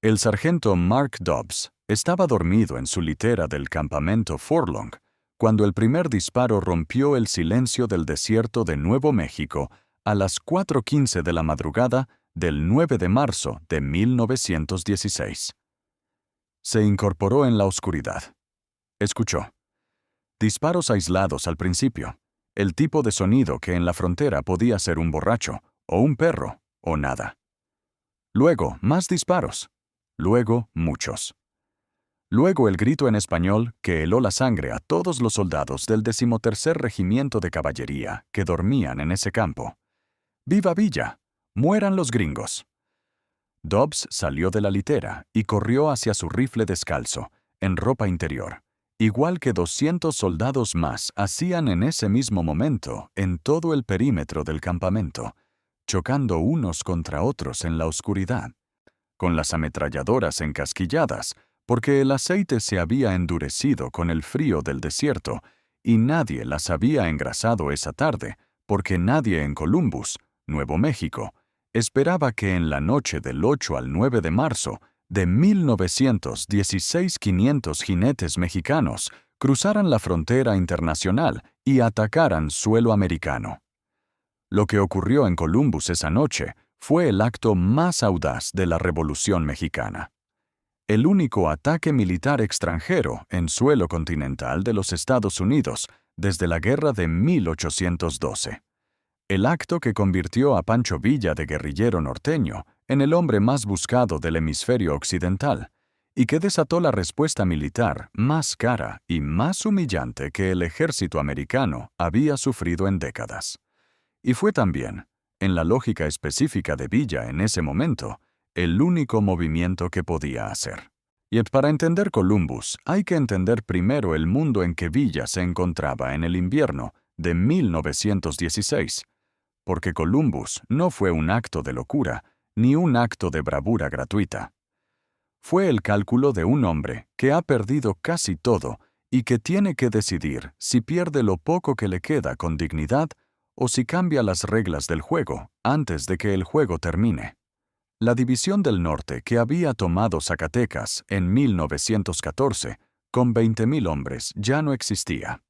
El sargento Mark Dobbs estaba dormido en su litera del campamento Forlong cuando el primer disparo rompió el silencio del desierto de Nuevo México a las 4:15 de la madrugada del 9 de marzo de 1916. Se incorporó en la oscuridad. Escuchó. Disparos aislados al principio, el tipo de sonido que en la frontera podía ser un borracho, o un perro, o nada. Luego, más disparos. Luego, muchos. Luego el grito en español que heló la sangre a todos los soldados del 13º Regimiento de Caballería que dormían en ese campo. ¡Viva Villa! ¡Mueran los gringos! Dobbs salió de la litera y corrió hacia su rifle descalzo, en ropa interior, igual que 200 soldados más hacían en ese mismo momento en todo el perímetro del campamento, chocando unos contra otros en la oscuridad, con las ametralladoras encasquilladas, porque el aceite se había endurecido con el frío del desierto y nadie las había engrasado esa tarde, porque nadie en Columbus, Nuevo México, esperaba que en la noche del 8 al 9 de marzo de 1916 500 jinetes mexicanos cruzaran la frontera internacional y atacaran suelo americano. Lo que ocurrió en Columbus esa noche fue el acto más audaz de la Revolución Mexicana. El único ataque militar extranjero en suelo continental de los Estados Unidos desde la guerra de 1812. El acto que convirtió a Pancho Villa de guerrillero norteño en el hombre más buscado del hemisferio occidental y que desató la respuesta militar más cara y más humillante que el ejército americano había sufrido en décadas. Y fue también, en la lógica específica de Villa en ese momento, el único movimiento que podía hacer. Y para entender Columbus, hay que entender primero el mundo en que Villa se encontraba en el invierno de 1916, porque Columbus no fue un acto de locura, ni un acto de bravura gratuita. Fue el cálculo de un hombre que ha perdido casi todo y que tiene que decidir si pierde lo poco que le queda con dignidad o si cambia las reglas del juego antes de que el juego termine. La División del Norte que había tomado Zacatecas en 1914, con 20,000 hombres, ya no existía.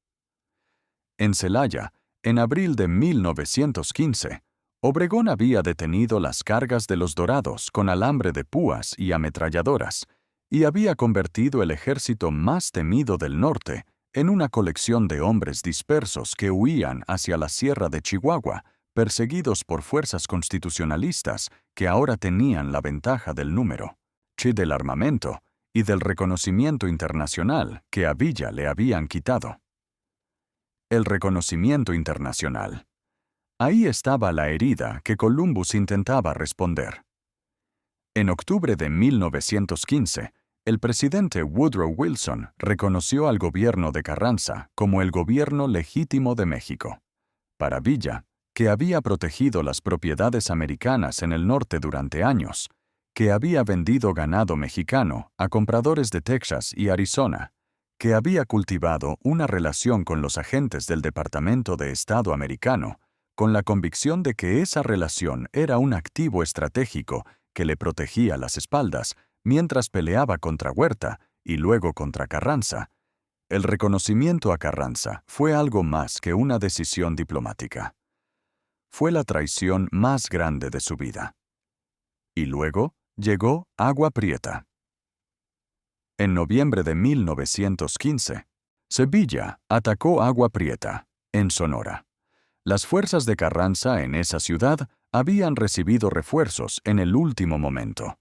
En Celaya, en abril de 1915, Obregón había detenido las cargas de los Dorados con alambre de púas y ametralladoras, y había convertido el ejército más temido del norte en una colección de hombres dispersos que huían hacia la sierra de Chihuahua, perseguidos por fuerzas constitucionalistas que ahora tenían la ventaja del número, del armamento y del reconocimiento internacional que a Villa le habían quitado. El reconocimiento internacional. Ahí estaba la herida que Columbus intentaba responder. En octubre de 1915, el presidente Woodrow Wilson reconoció al gobierno de Carranza como el gobierno legítimo de México. Para Villa, que había protegido las propiedades americanas en el norte durante años, que había vendido ganado mexicano a compradores de Texas y Arizona, que había cultivado una relación con los agentes del Departamento de Estado americano, con la convicción de que esa relación era un activo estratégico que le protegía las espaldas mientras peleaba contra Huerta y luego contra Carranza. El reconocimiento a Carranza fue algo más que una decisión diplomática. Fue la traición más grande de su vida. Y luego llegó Agua Prieta. En noviembre de 1915, Villa atacó Agua Prieta, en Sonora. Las fuerzas de Carranza en esa ciudad habían recibido refuerzos en el último momento.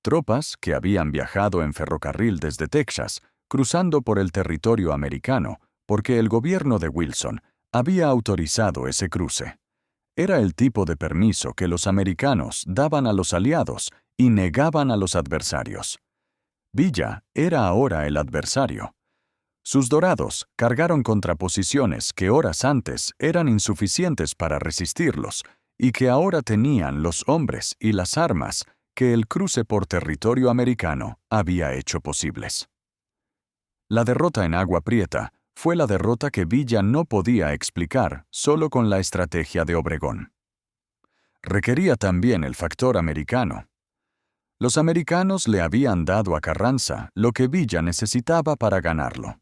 Tropas que habían viajado en ferrocarril desde Texas, cruzando por el territorio americano, porque el gobierno de Wilson había autorizado ese cruce. Era el tipo de permiso que los americanos daban a los aliados y negaban a los adversarios. Villa era ahora el adversario. Sus Dorados cargaron contra posiciones que horas antes eran insuficientes para resistirlos y que ahora tenían los hombres y las armas que el cruce por territorio americano había hecho posibles. La derrota en Agua Prieta fue la derrota que Villa no podía explicar solo con la estrategia de Obregón. Requería también el factor americano. Los americanos le habían dado a Carranza lo que Villa necesitaba para ganarlo.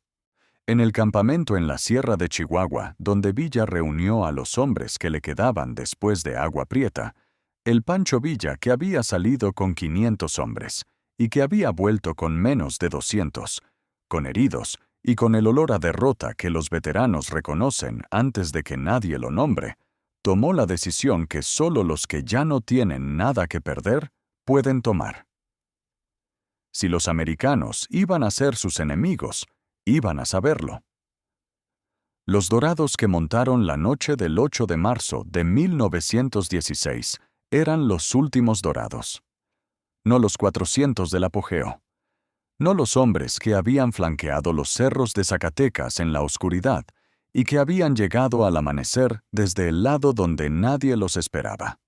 En el campamento en la Sierra de Chihuahua, donde Villa reunió a los hombres que le quedaban después de Agua Prieta, el Pancho Villa, que había salido con 500 hombres y que había vuelto con menos de 200, con heridos y con el olor a derrota que los veteranos reconocen antes de que nadie lo nombre, tomó la decisión que solo los que ya no tienen nada que perder pueden tomar. Si los americanos iban a ser sus enemigos, iban a saberlo. Los dorados que montaron la noche del 8 de marzo de 1916 eran los últimos dorados. No los 400 del apogeo. No los hombres que habían flanqueado los cerros de Zacatecas en la oscuridad y que habían llegado al amanecer desde el lado donde nadie los esperaba.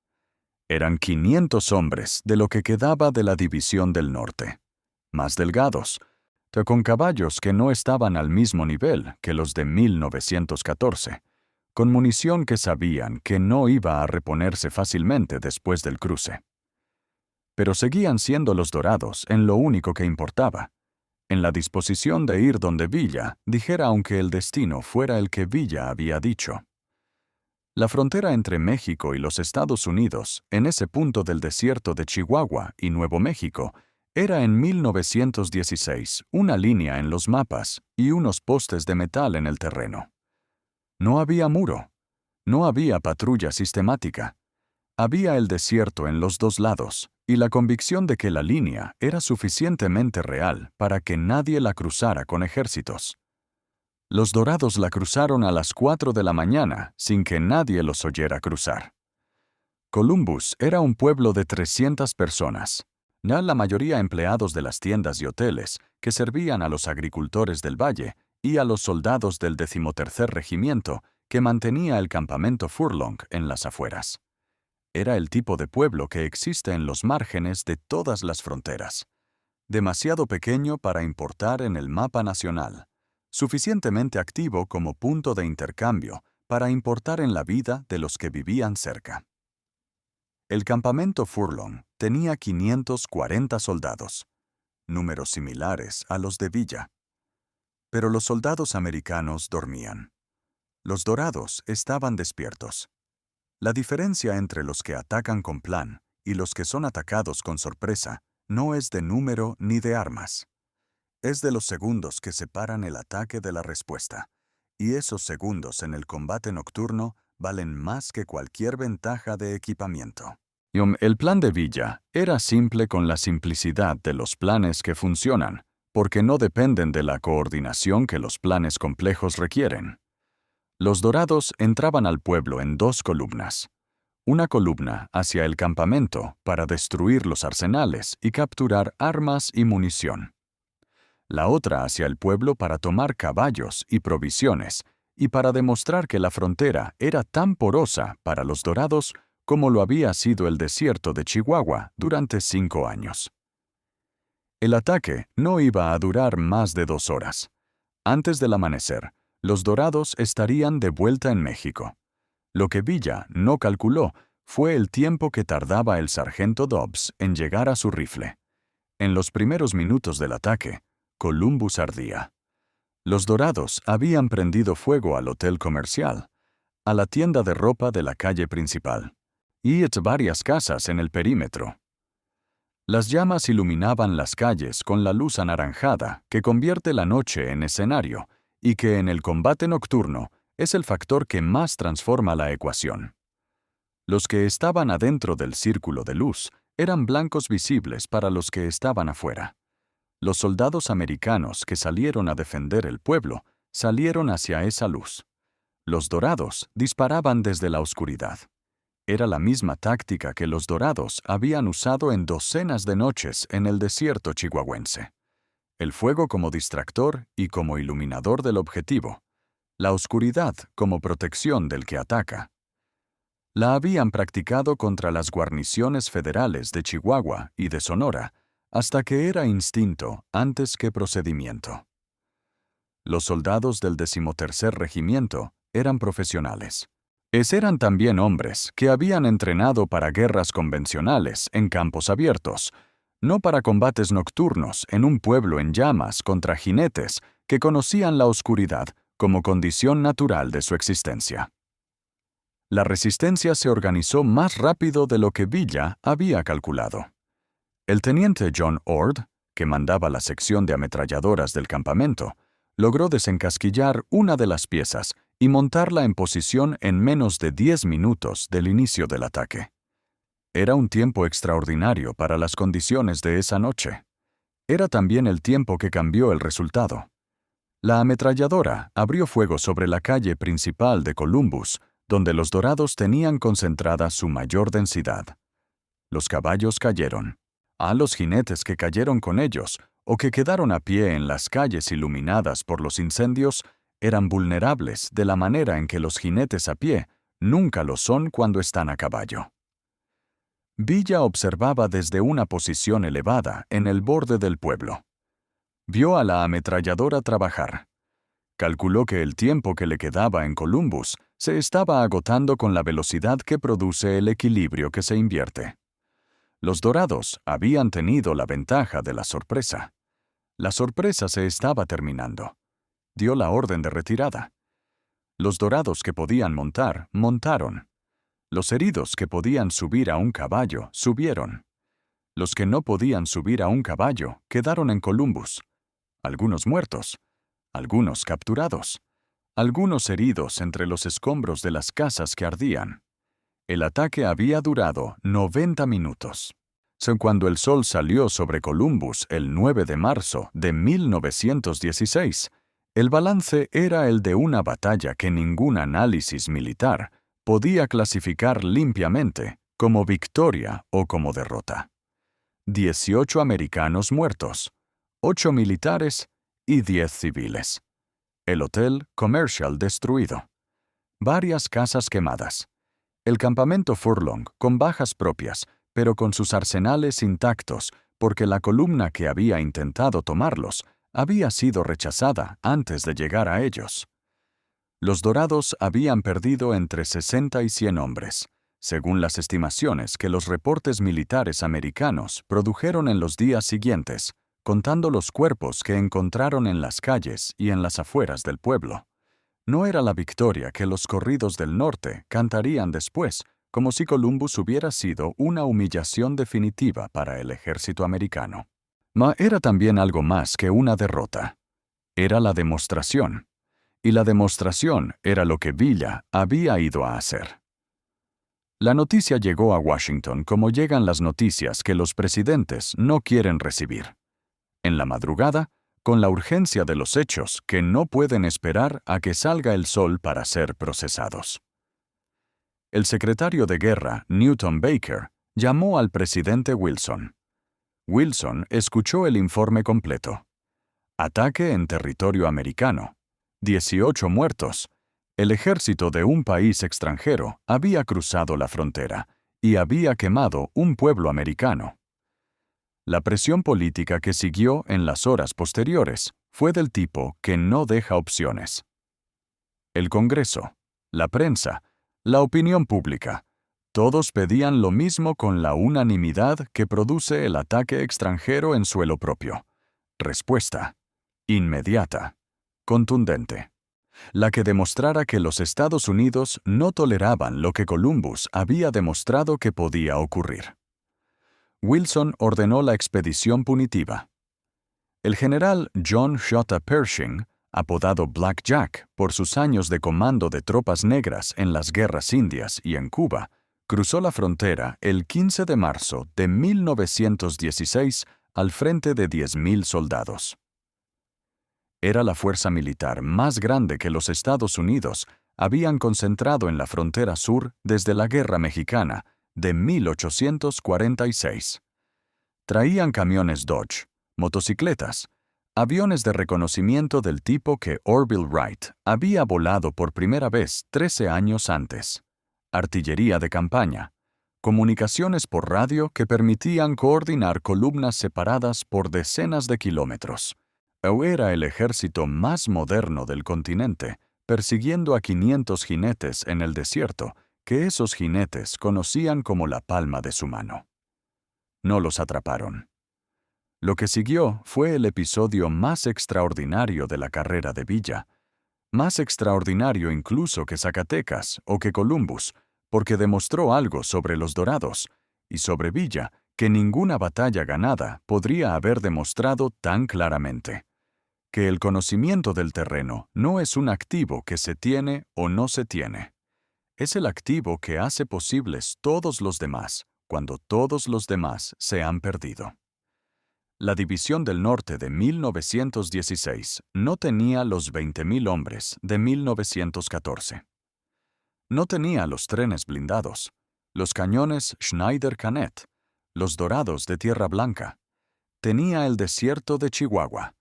Eran 500 hombres de lo que quedaba de la División del Norte, más delgados, con caballos que no estaban al mismo nivel que los de 1914, con munición que sabían que no iba a reponerse fácilmente después del cruce. Pero seguían siendo los dorados en lo único que importaba, en la disposición de ir donde Villa dijera aunque el destino fuera el que Villa había dicho. La frontera entre México y los Estados Unidos, en ese punto del desierto de Chihuahua y Nuevo México, era en 1916 una línea en los mapas y unos postes de metal en el terreno. No había muro, no había patrulla sistemática. Había el desierto en los dos lados y la convicción de que la línea era suficientemente real para que nadie la cruzara con ejércitos. Los dorados la cruzaron a las 4 de la mañana sin que nadie los oyera cruzar. Columbus era un pueblo de 300 personas, ya la mayoría empleados de las tiendas y hoteles que servían a los agricultores del valle y a los soldados del 13º Regimiento que mantenía el campamento Furlong en las afueras. Era el tipo de pueblo que existe en los márgenes de todas las fronteras. Demasiado pequeño para importar en el mapa nacional, suficientemente activo como punto de intercambio para importar en la vida de los que vivían cerca. El campamento Furlong tenía 540 soldados, números similares a los de Villa. Pero los soldados americanos dormían. Los dorados estaban despiertos. La diferencia entre los que atacan con plan y los que son atacados con sorpresa no es de número ni de armas. Es de los segundos que separan el ataque de la respuesta, y esos segundos en el combate nocturno valen más que cualquier ventaja de equipamiento. El plan de Villa era simple con la simplicidad de los planes que funcionan, porque no dependen de la coordinación que los planes complejos requieren. Los dorados entraban al pueblo en 2 columnas. Una columna hacia el campamento para destruir los arsenales y capturar armas y munición. La otra hacia el pueblo para tomar caballos y provisiones y para demostrar que la frontera era tan porosa para los dorados como lo había sido el desierto de Chihuahua durante 5 años. El ataque no iba a durar más de 2 horas. Antes del amanecer, los dorados estarían de vuelta en México. Lo que Villa no calculó fue el tiempo que tardaba el sargento Dobbs en llegar a su rifle. En los primeros minutos del ataque, Columbus ardía. Los dorados habían prendido fuego al hotel comercial, a la tienda de ropa de la calle principal, y varias casas en el perímetro. Las llamas iluminaban las calles con la luz anaranjada que convierte la noche en escenario y que en el combate nocturno es el factor que más transforma la ecuación. Los que estaban adentro del círculo de luz eran blancos visibles para los que estaban afuera. Los soldados americanos que salieron a defender el pueblo salieron hacia esa luz. Los dorados disparaban desde la oscuridad. Era la misma táctica que los dorados habían usado en docenas de noches en el desierto chihuahuense. El fuego como distractor y como iluminador del objetivo. La oscuridad como protección del que ataca. La habían practicado contra las guarniciones federales de Chihuahua y de Sonora, hasta que era instinto antes que procedimiento. Los soldados del 13º Regimiento eran profesionales. Eran también hombres que habían entrenado para guerras convencionales en campos abiertos, no para combates nocturnos en un pueblo en llamas contra jinetes que conocían la oscuridad como condición natural de su existencia. La resistencia se organizó más rápido de lo que Villa había calculado. El teniente John Ord, que mandaba la sección de ametralladoras del campamento, logró desencasquillar una de las piezas y montarla en posición en menos de 10 minutos del inicio del ataque. Era un tiempo extraordinario para las condiciones de esa noche. Era también el tiempo que cambió el resultado. La ametralladora abrió fuego sobre la calle principal de Columbus, donde los dorados tenían concentrada su mayor densidad. Los caballos cayeron. A los jinetes que cayeron con ellos o que quedaron a pie en las calles iluminadas por los incendios eran vulnerables de la manera en que los jinetes a pie nunca lo son cuando están a caballo. Villa observaba desde una posición elevada en el borde del pueblo. Vio a la ametralladora trabajar. Calculó que el tiempo que le quedaba en Columbus se estaba agotando con la velocidad que produce el equilibrio que se invierte. Los dorados habían tenido la ventaja de la sorpresa. La sorpresa se estaba terminando. Dio la orden de retirada. Los dorados que podían montar, montaron. Los heridos que podían subir a un caballo, subieron. Los que no podían subir a un caballo, quedaron en Columbus. Algunos muertos, algunos capturados, algunos heridos entre los escombros de las casas que ardían. El ataque había durado 90 minutos. Cuando el sol salió sobre Columbus el 9 de marzo de 1916, el balance era el de una batalla que ningún análisis militar podía clasificar limpiamente como victoria o como derrota. 18 americanos muertos, 8 militares y 10 civiles. El Hotel Commercial destruido. Varias casas quemadas. El campamento Furlong con bajas propias, pero con sus arsenales intactos, porque la columna que había intentado tomarlos había sido rechazada antes de llegar a ellos. Los dorados habían perdido entre 60 y 100 hombres, según las estimaciones que los reportes militares americanos produjeron en los días siguientes, contando los cuerpos que encontraron en las calles y en las afueras del pueblo. No era la victoria que los corridos del norte cantarían después, como si Columbus hubiera sido una humillación definitiva para el ejército americano. Era también algo más que una derrota. Era la demostración. Y la demostración era lo que Villa había ido a hacer. La noticia llegó a Washington como llegan las noticias que los presidentes no quieren recibir. En la madrugada, con la urgencia de los hechos que no pueden esperar a que salga el sol para ser procesados. El secretario de Guerra, Newton Baker, llamó al presidente Wilson. Wilson escuchó el informe completo. Ataque en territorio americano. 18 muertos. El ejército de un país extranjero había cruzado la frontera y había quemado un pueblo americano. La presión política que siguió en las horas posteriores fue del tipo que no deja opciones. El Congreso, la prensa, la opinión pública, todos pedían lo mismo con la unanimidad que produce el ataque extranjero en suelo propio. Respuesta: inmediata, contundente, la que demostrara que los Estados Unidos no toleraban lo que Columbus había demostrado que podía ocurrir. Wilson ordenó la expedición punitiva. El general John J. Pershing, apodado Black Jack por sus años de comando de tropas negras en las guerras indias y en Cuba, cruzó la frontera el 15 de marzo de 1916 al frente de 10,000 soldados. Era la fuerza militar más grande que los Estados Unidos habían concentrado en la frontera sur desde la Guerra Mexicana de 1846. Traían camiones Dodge, motocicletas, aviones de reconocimiento del tipo que Orville Wright había volado por primera vez 13 años antes, artillería de campaña, comunicaciones por radio que permitían coordinar columnas separadas por decenas de kilómetros. Era el ejército más moderno del continente, persiguiendo a 500 jinetes en el desierto, que esos jinetes conocían como la palma de su mano. No los atraparon. Lo que siguió fue el episodio más extraordinario de la carrera de Villa, más extraordinario incluso que Zacatecas o que Columbus, porque demostró algo sobre los dorados y sobre Villa que ninguna batalla ganada podría haber demostrado tan claramente: que el conocimiento del terreno no es un activo que se tiene o no se tiene. Es el activo que hace posibles todos los demás, cuando todos los demás se han perdido. La División del Norte de 1916 no tenía los 20.000 hombres de 1914. No tenía los trenes blindados, los cañones Schneider-Canet, los dorados de Tierra Blanca. Tenía el desierto de Chihuahua.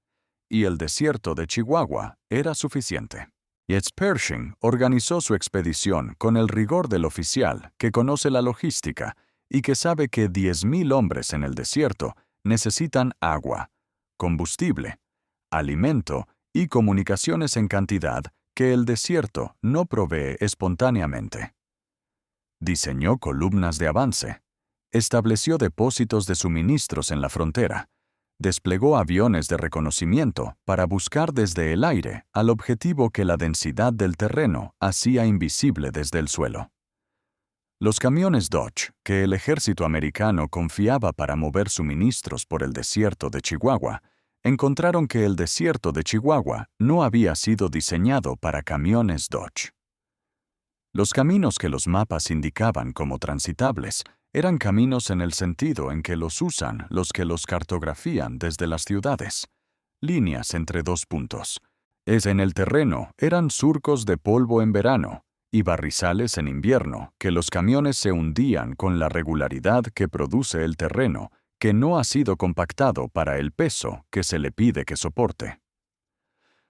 Y el desierto de Chihuahua era suficiente. Yates Pershing organizó su expedición con el rigor del oficial que conoce la logística y que sabe que 10.000 hombres en el desierto necesitan agua, combustible, alimento y comunicaciones en cantidad que el desierto no provee espontáneamente. Diseñó columnas de avance, estableció depósitos de suministros en la frontera, desplegó aviones de reconocimiento para buscar desde el aire al objetivo que la densidad del terreno hacía invisible desde el suelo. Los camiones Dodge, que el ejército americano confiaba para mover suministros por el desierto de Chihuahua, encontraron que el desierto de Chihuahua no había sido diseñado para camiones Dodge. Los caminos que los mapas indicaban como transitables eran caminos en el sentido en que los usan los que los cartografían desde las ciudades. Líneas entre dos puntos. En el terreno eran surcos de polvo en verano y barrizales en invierno, que los camiones se hundían con la regularidad que produce el terreno, que no ha sido compactado para el peso que se le pide que soporte.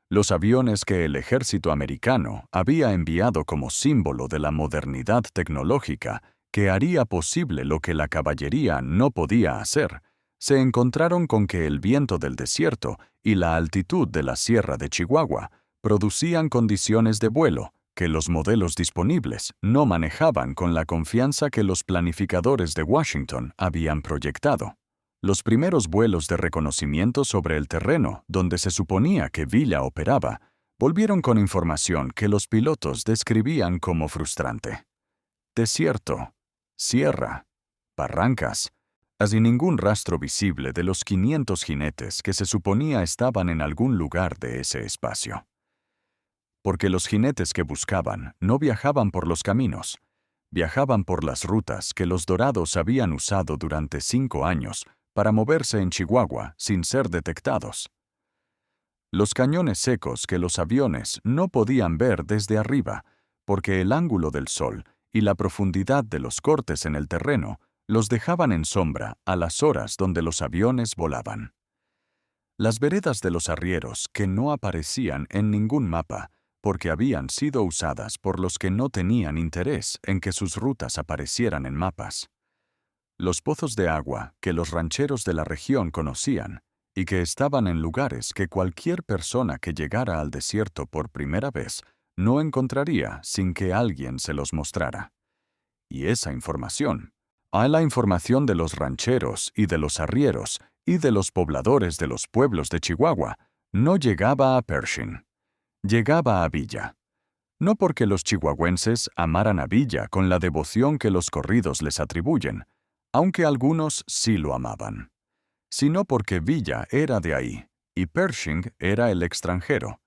Los aviones que el ejército americano había enviado como símbolo de la modernidad tecnológica que haría posible lo que la caballería no podía hacer, se encontraron con que el viento del desierto y la altitud de la Sierra de Chihuahua producían condiciones de vuelo que los modelos disponibles no manejaban con la confianza que los planificadores de Washington habían proyectado. Los primeros vuelos de reconocimiento sobre el terreno donde se suponía que Villa operaba volvieron con información que los pilotos describían como frustrante. Desierto, sierra, barrancas, sin ningún rastro visible de los 500 jinetes que se suponía estaban en algún lugar de ese espacio. Porque los jinetes que buscaban no viajaban por los caminos, viajaban por las rutas que los dorados habían usado durante 5 años para moverse en Chihuahua sin ser detectados. Los cañones secos que los aviones no podían ver desde arriba, porque el ángulo del sol y la profundidad de los cortes en el terreno los dejaban en sombra a las horas donde los aviones volaban. Las veredas de los arrieros que no aparecían en ningún mapa, porque habían sido usadas por los que no tenían interés en que sus rutas aparecieran en mapas. Los pozos de agua que los rancheros de la región conocían y que estaban en lugares que cualquier persona que llegara al desierto por primera vez no encontraría sin que alguien se los mostrara. Y esa información, la información de los rancheros y de los arrieros y de los pobladores de los pueblos de Chihuahua, no llegaba a Pershing. Llegaba a Villa. No porque los chihuahuenses amaran a Villa con la devoción que los corridos les atribuyen, aunque algunos sí lo amaban, sino porque Villa era de ahí y Pershing era el extranjero.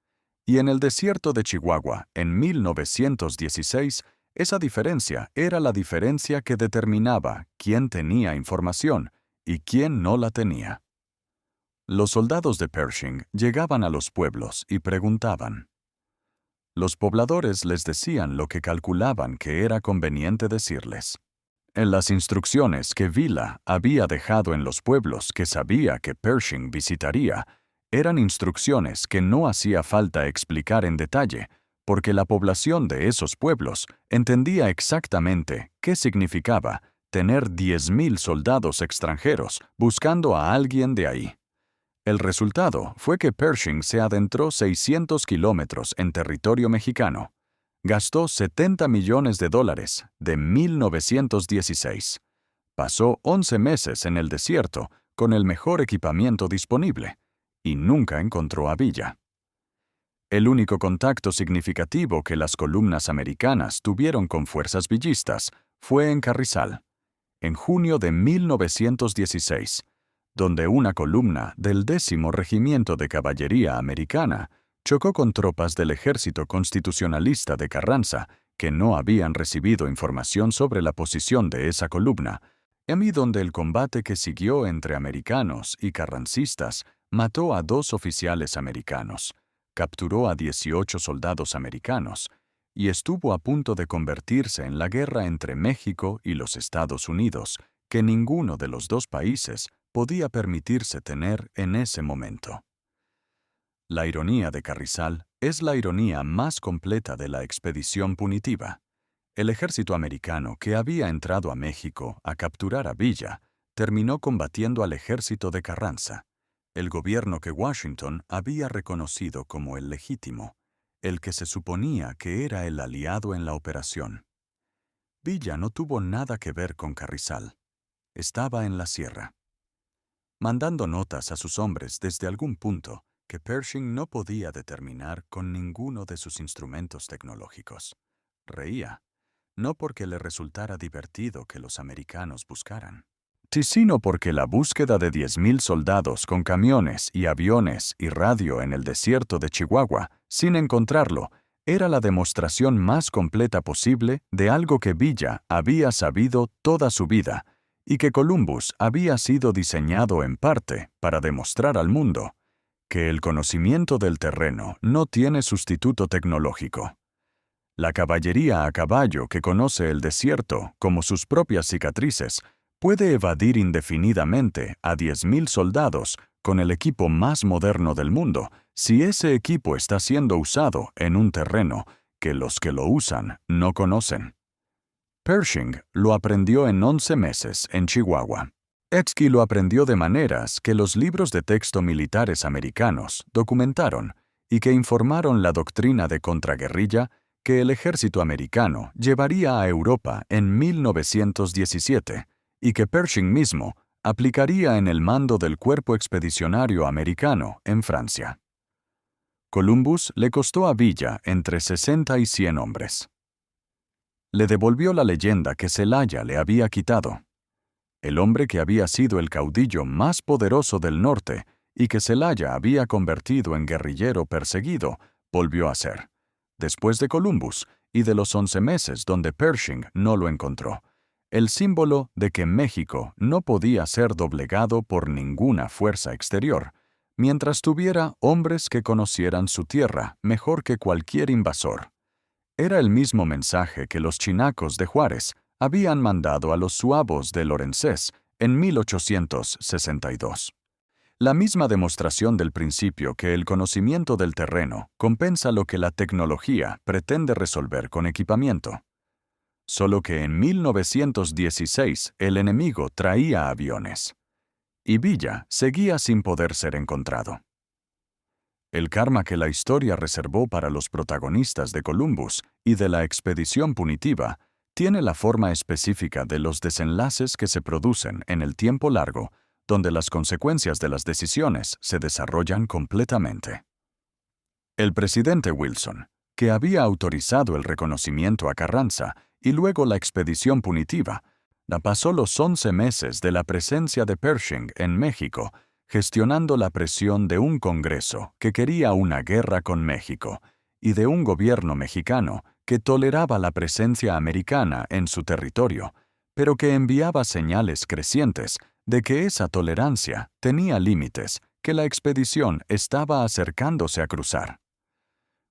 Y en el desierto de Chihuahua, en 1916, esa diferencia era la diferencia que determinaba quién tenía información y quién no la tenía. Los soldados de Pershing llegaban a los pueblos y preguntaban. Los pobladores les decían lo que calculaban que era conveniente decirles. En las instrucciones que Villa había dejado en los pueblos que sabía que Pershing visitaría, eran instrucciones que no hacía falta explicar en detalle, porque la población de esos pueblos entendía exactamente qué significaba tener 10.000 soldados extranjeros buscando a alguien de ahí. El resultado fue que Pershing se adentró 600 kilómetros en territorio mexicano. Gastó $70 millones de 1916. Pasó 11 meses en el desierto con el mejor equipamiento disponible, y nunca encontró a Villa. El único contacto significativo que las columnas americanas tuvieron con fuerzas villistas fue en Carrizal, en junio de 1916, donde una columna del 10º Regimiento de Caballería Americana chocó con tropas del Ejército Constitucionalista de Carranza que no habían recibido información sobre la posición de esa columna, y donde el combate que siguió entre americanos y carrancistas mató a 2 oficiales americanos, capturó a 18 soldados americanos y estuvo a punto de convertirse en la guerra entre México y los Estados Unidos, que ninguno de los 2 países podía permitirse tener en ese momento. La ironía de Carrizal es la ironía más completa de la expedición punitiva. El ejército americano que había entrado a México a capturar a Villa terminó combatiendo al ejército de Carranza, el gobierno que Washington había reconocido como el legítimo, el que se suponía que era el aliado en la operación. Villa no tuvo nada que ver con Carrizal. Estaba en la sierra, mandando notas a sus hombres desde algún punto que Pershing no podía determinar con ninguno de sus instrumentos tecnológicos. Reía, no porque le resultara divertido que los americanos buscaran, sino porque la búsqueda de 10,000 soldados con camiones y aviones y radio en el desierto de Chihuahua, sin encontrarlo, era la demostración más completa posible de algo que Villa había sabido toda su vida y que Columbus había sido diseñado en parte para demostrar al mundo, que el conocimiento del terreno no tiene sustituto tecnológico. La caballería a caballo que conoce el desierto como sus propias cicatrices puede evadir indefinidamente a 10,000 soldados con el equipo más moderno del mundo si ese equipo está siendo usado en un terreno que los que lo usan no conocen. Pershing lo aprendió en 11 meses en Chihuahua. Exky lo aprendió de maneras que los libros de texto militares americanos documentaron y que informaron la doctrina de contraguerrilla que el ejército americano llevaría a Europa en 1917 y que Pershing mismo aplicaría en el mando del Cuerpo Expedicionario Americano en Francia. Columbus le costó a Villa entre 60 y 100 hombres. Le devolvió la leyenda que Celaya le había quitado. El hombre que había sido el caudillo más poderoso del norte y que Celaya había convertido en guerrillero perseguido, volvió a ser, después de Columbus y de los 11 meses donde Pershing no lo encontró, el símbolo de que México no podía ser doblegado por ninguna fuerza exterior, mientras tuviera hombres que conocieran su tierra mejor que cualquier invasor. Era el mismo mensaje que los chinacos de Juárez habían mandado a los zuavos de Lorenzés en 1862. La misma demostración del principio que el conocimiento del terreno compensa lo que la tecnología pretende resolver con equipamiento. Solo que en 1916 el enemigo traía aviones, y Villa seguía sin poder ser encontrado. El karma que la historia reservó para los protagonistas de Columbus y de la expedición punitiva tiene la forma específica de los desenlaces que se producen en el tiempo largo, donde las consecuencias de las decisiones se desarrollan completamente. El presidente Wilson, que había autorizado el reconocimiento a Carranza y luego la expedición punitiva, pasó los 11 meses de la presencia de Pershing en México gestionando la presión de un Congreso que quería una guerra con México y de un gobierno mexicano que toleraba la presencia americana en su territorio, pero que enviaba señales crecientes de que esa tolerancia tenía límites que la expedición estaba acercándose a cruzar.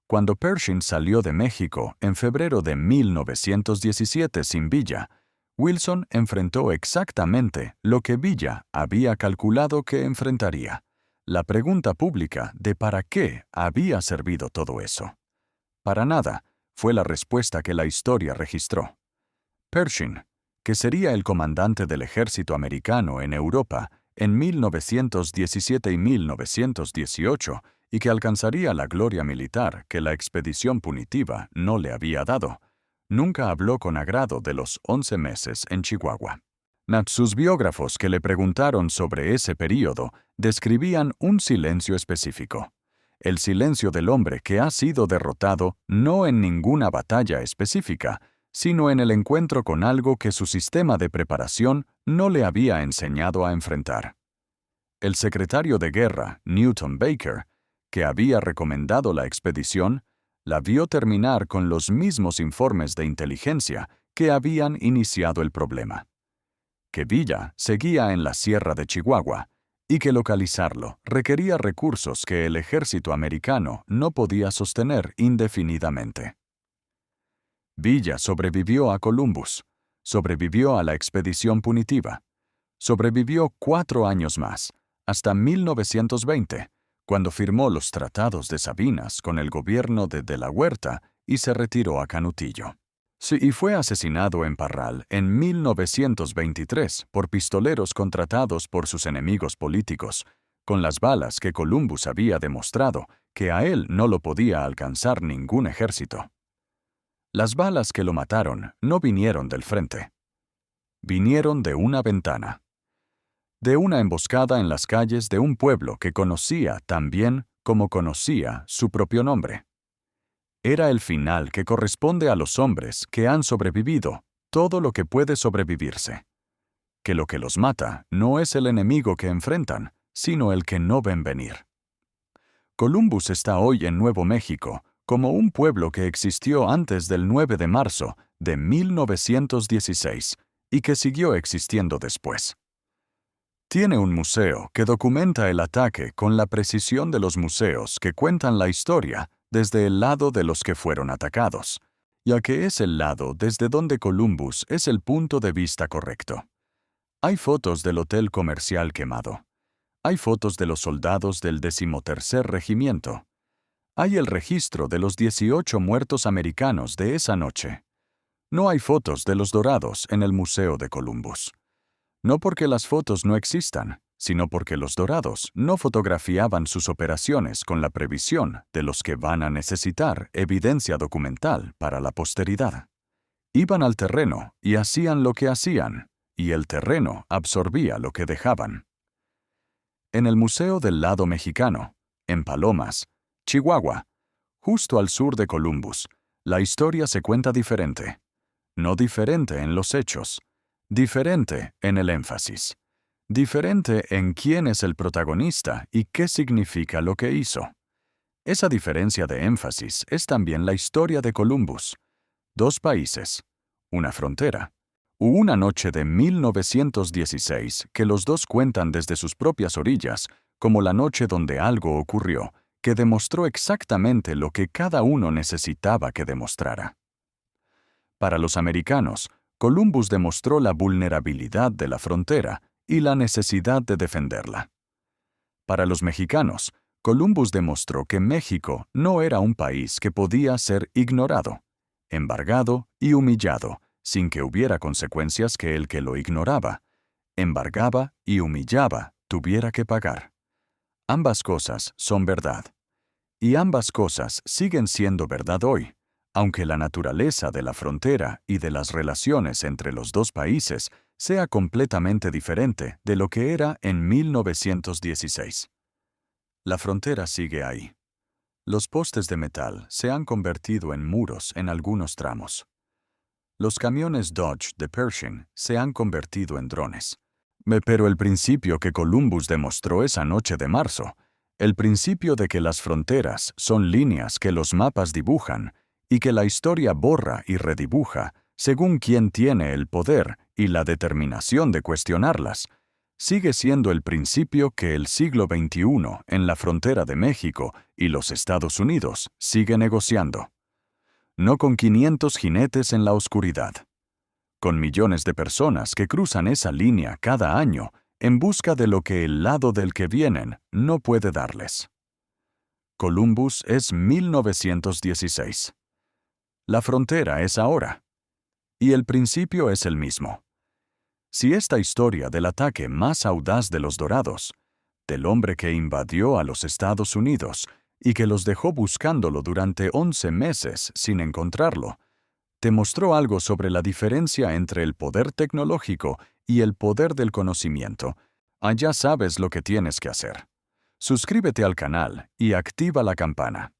Cuando Pershing salió de México en febrero de 1917 sin Villa, Wilson enfrentó exactamente lo que Villa había calculado que enfrentaría: la pregunta pública de para qué había servido todo eso. Para nada, fue la respuesta que la historia registró. Pershing, que sería el comandante del ejército americano en Europa en 1917 y 1918 y que alcanzaría la gloria militar que la expedición punitiva no le había dado, nunca habló con agrado de los 11 meses en Chihuahua. Sus biógrafos que le preguntaron sobre ese período describían un silencio específico. El silencio del hombre que ha sido derrotado no en ninguna batalla específica, sino en el encuentro con algo que su sistema de preparación no le había enseñado a enfrentar. El secretario de guerra, Newton Baker, que había recomendado la expedición, la vio terminar con los mismos informes de inteligencia que habían iniciado el problema. Que Villa seguía en la Sierra de Chihuahua y que localizarlo requería recursos que el ejército americano no podía sostener indefinidamente. Villa sobrevivió a Columbus, sobrevivió a la expedición punitiva, sobrevivió 4 años más, hasta 1920, cuando firmó los Tratados de Sabinas con el gobierno de la Huerta y se retiró a Canutillo. Sí, y fue asesinado en Parral en 1923 por pistoleros contratados por sus enemigos políticos, con las balas que Columbus había demostrado que a él no lo podía alcanzar ningún ejército. Las balas que lo mataron no vinieron del frente. Vinieron de una ventana. De una emboscada en las calles de un pueblo que conocía tan bien como conocía su propio nombre. Era el final que corresponde a los hombres que han sobrevivido todo lo que puede sobrevivirse. Que lo que los mata no es el enemigo que enfrentan, sino el que no ven venir. Columbus está hoy en Nuevo México como un pueblo que existió antes del 9 de marzo de 1916 y que siguió existiendo después. Tiene un museo que documenta el ataque con la precisión de los museos que cuentan la historia desde el lado de los que fueron atacados, ya que es el lado desde donde Columbus es el punto de vista correcto. Hay fotos del hotel comercial quemado. Hay fotos de los soldados del 13º Regimiento. Hay el registro de los 18 muertos americanos de esa noche. No hay fotos de los dorados en el Museo de Columbus. No porque las fotos no existan, sino porque los dorados no fotografiaban sus operaciones con la previsión de los que van a necesitar evidencia documental para la posteridad. Iban al terreno y hacían lo que hacían, y el terreno absorbía lo que dejaban. En el Museo del Lado Mexicano, en Palomas, Chihuahua, justo al sur de Columbus, la historia se cuenta diferente. No diferente en los hechos, diferente en el énfasis. Diferente en quién es el protagonista y qué significa lo que hizo. Esa diferencia de énfasis es también la historia de Columbus. 2 países, una frontera, una noche de 1916 que los dos cuentan desde sus propias orillas como la noche donde algo ocurrió que demostró exactamente lo que cada uno necesitaba que demostrara. Para los americanos, Columbus demostró la vulnerabilidad de la frontera y la necesidad de defenderla. Para los mexicanos, Columbus demostró que México no era un país que podía ser ignorado, embargado y humillado, sin que hubiera consecuencias que el que lo ignoraba, embargaba y humillaba tuviera que pagar. Ambas cosas son verdad. Y ambas cosas siguen siendo verdad hoy, aunque la naturaleza de la frontera y de las relaciones entre los dos países sea completamente diferente de lo que era en 1916. La frontera sigue ahí. Los postes de metal se han convertido en muros en algunos tramos. Los camiones Dodge de Pershing se han convertido en drones. Pero el principio que Columbus demostró esa noche de marzo, el principio de que las fronteras son líneas que los mapas dibujan y que la historia borra y redibuja según quien tiene el poder y la determinación de cuestionarlas, sigue siendo el principio que el siglo XXI en la frontera de México y los Estados Unidos sigue negociando. No con 500 jinetes en la oscuridad. Con millones de personas que cruzan esa línea cada año en busca de lo que el lado del que vienen no puede darles. Columbus es 1916. La frontera es ahora. Y el principio es el mismo. Si esta historia del ataque más audaz de los dorados, del hombre que invadió a los Estados Unidos y que los dejó buscándolo durante 11 meses sin encontrarlo, te mostró algo sobre la diferencia entre el poder tecnológico y el poder del conocimiento, allá sabes lo que tienes que hacer. Suscríbete al canal y activa la campana.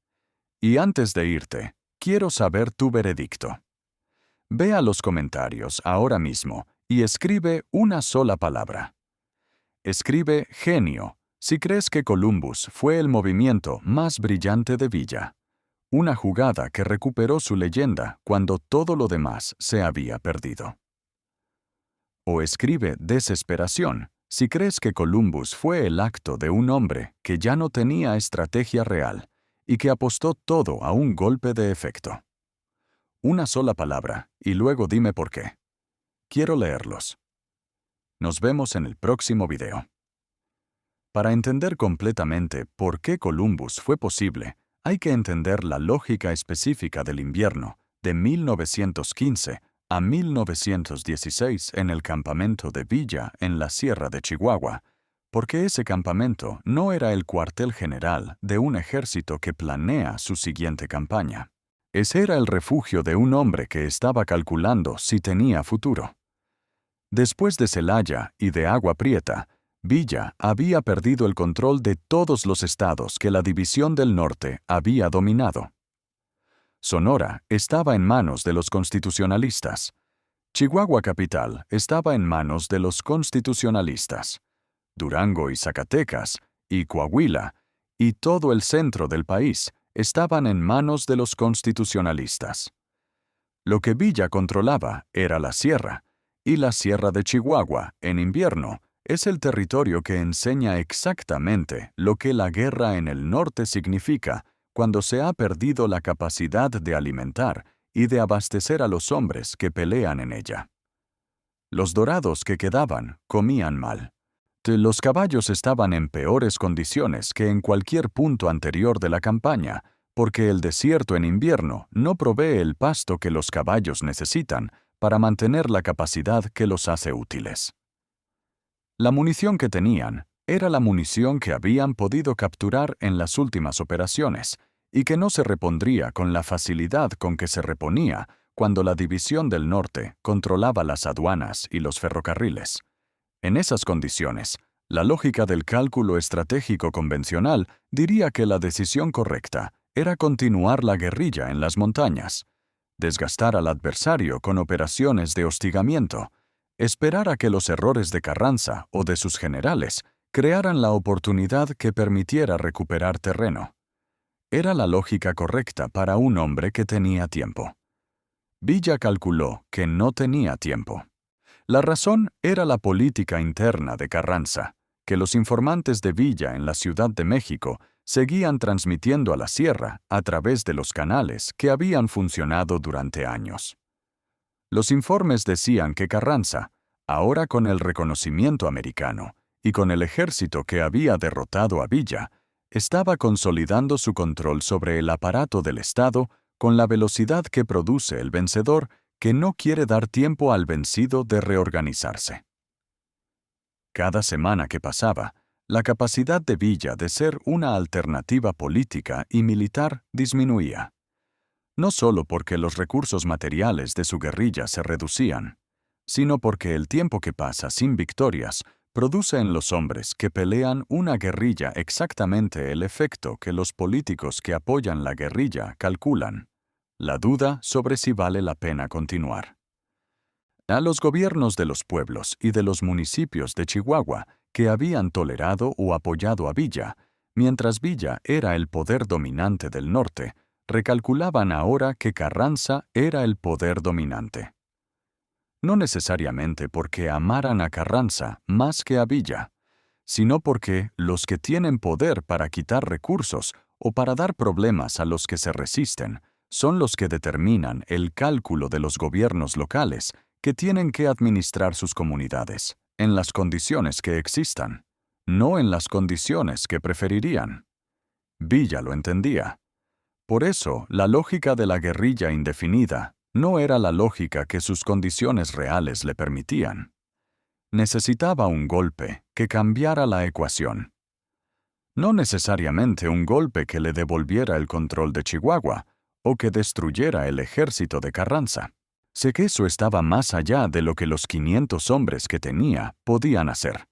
Y antes de irte, quiero saber tu veredicto. Ve a los comentarios ahora mismo y escribe una sola palabra. Escribe genio si crees que Columbus fue el movimiento más brillante de Villa, una jugada que recuperó su leyenda cuando todo lo demás se había perdido. O escribe desesperación si crees que Columbus fue el acto de un hombre que ya no tenía estrategia real y que apostó todo a un golpe de efecto. Una sola palabra y luego dime por qué. Quiero leerlos. Nos vemos en el próximo video. Para entender completamente por qué Columbus fue posible, hay que entender la lógica específica del invierno de 1915 a 1916 en el campamento de Villa en la Sierra de Chihuahua, porque ese campamento no era el cuartel general de un ejército que planea su siguiente campaña. Ese era el refugio de un hombre que estaba calculando si tenía futuro. Después de Celaya y de Agua Prieta, Villa había perdido el control de todos los estados que la División del Norte había dominado. Sonora estaba en manos de los constitucionalistas. Chihuahua capital estaba en manos de los constitucionalistas. Durango y Zacatecas, y Coahuila, y todo el centro del país estaban en manos de los constitucionalistas. Lo que Villa controlaba era la sierra, y la Sierra de Chihuahua, en invierno, es el territorio que enseña exactamente lo que la guerra en el norte significa cuando se ha perdido la capacidad de alimentar y de abastecer a los hombres que pelean en ella. Los dorados que quedaban comían mal. Los caballos estaban en peores condiciones que en cualquier punto anterior de la campaña, porque el desierto en invierno no provee el pasto que los caballos necesitan para mantener la capacidad que los hace útiles. La munición que tenían era la munición que habían podido capturar en las últimas operaciones y que no se repondría con la facilidad con que se reponía cuando la División del Norte controlaba las aduanas y los ferrocarriles. En esas condiciones, la lógica del cálculo estratégico convencional diría que la decisión correcta era continuar la guerrilla en las montañas, desgastar al adversario con operaciones de hostigamiento, esperar a que los errores de Carranza o de sus generales crearan la oportunidad que permitiera recuperar terreno. Era la lógica correcta para un hombre que tenía tiempo. Villa calculó que no tenía tiempo. La razón era la política interna de Carranza, que los informantes de Villa en la Ciudad de México seguían transmitiendo a la sierra a través de los canales que habían funcionado durante años. Los informes decían que Carranza, ahora con el reconocimiento americano y con el ejército que había derrotado a Villa, estaba consolidando su control sobre el aparato del Estado con la velocidad que produce el vencedor que no quiere dar tiempo al vencido de reorganizarse. Cada semana que pasaba, la capacidad de Villa de ser una alternativa política y militar disminuía. No solo porque los recursos materiales de su guerrilla se reducían, sino porque el tiempo que pasa sin victorias produce en los hombres que pelean una guerrilla exactamente el efecto que los políticos que apoyan la guerrilla calculan: la duda sobre si vale la pena continuar. A los gobiernos de los pueblos y de los municipios de Chihuahua que habían tolerado o apoyado a Villa, mientras Villa era el poder dominante del norte, recalculaban ahora que Carranza era el poder dominante. No necesariamente porque amaran a Carranza más que a Villa, sino porque los que tienen poder para quitar recursos o para dar problemas a los que se resisten son los que determinan el cálculo de los gobiernos locales que tienen que administrar sus comunidades, en las condiciones que existan, no en las condiciones que preferirían. Villa lo entendía. Por eso, la lógica de la guerrilla indefinida no era la lógica que sus condiciones reales le permitían. Necesitaba un golpe que cambiara la ecuación. No necesariamente un golpe que le devolviera el control de Chihuahua o que destruyera el ejército de Carranza, Sé que eso estaba más allá de lo que los 500 hombres que tenía podían hacer.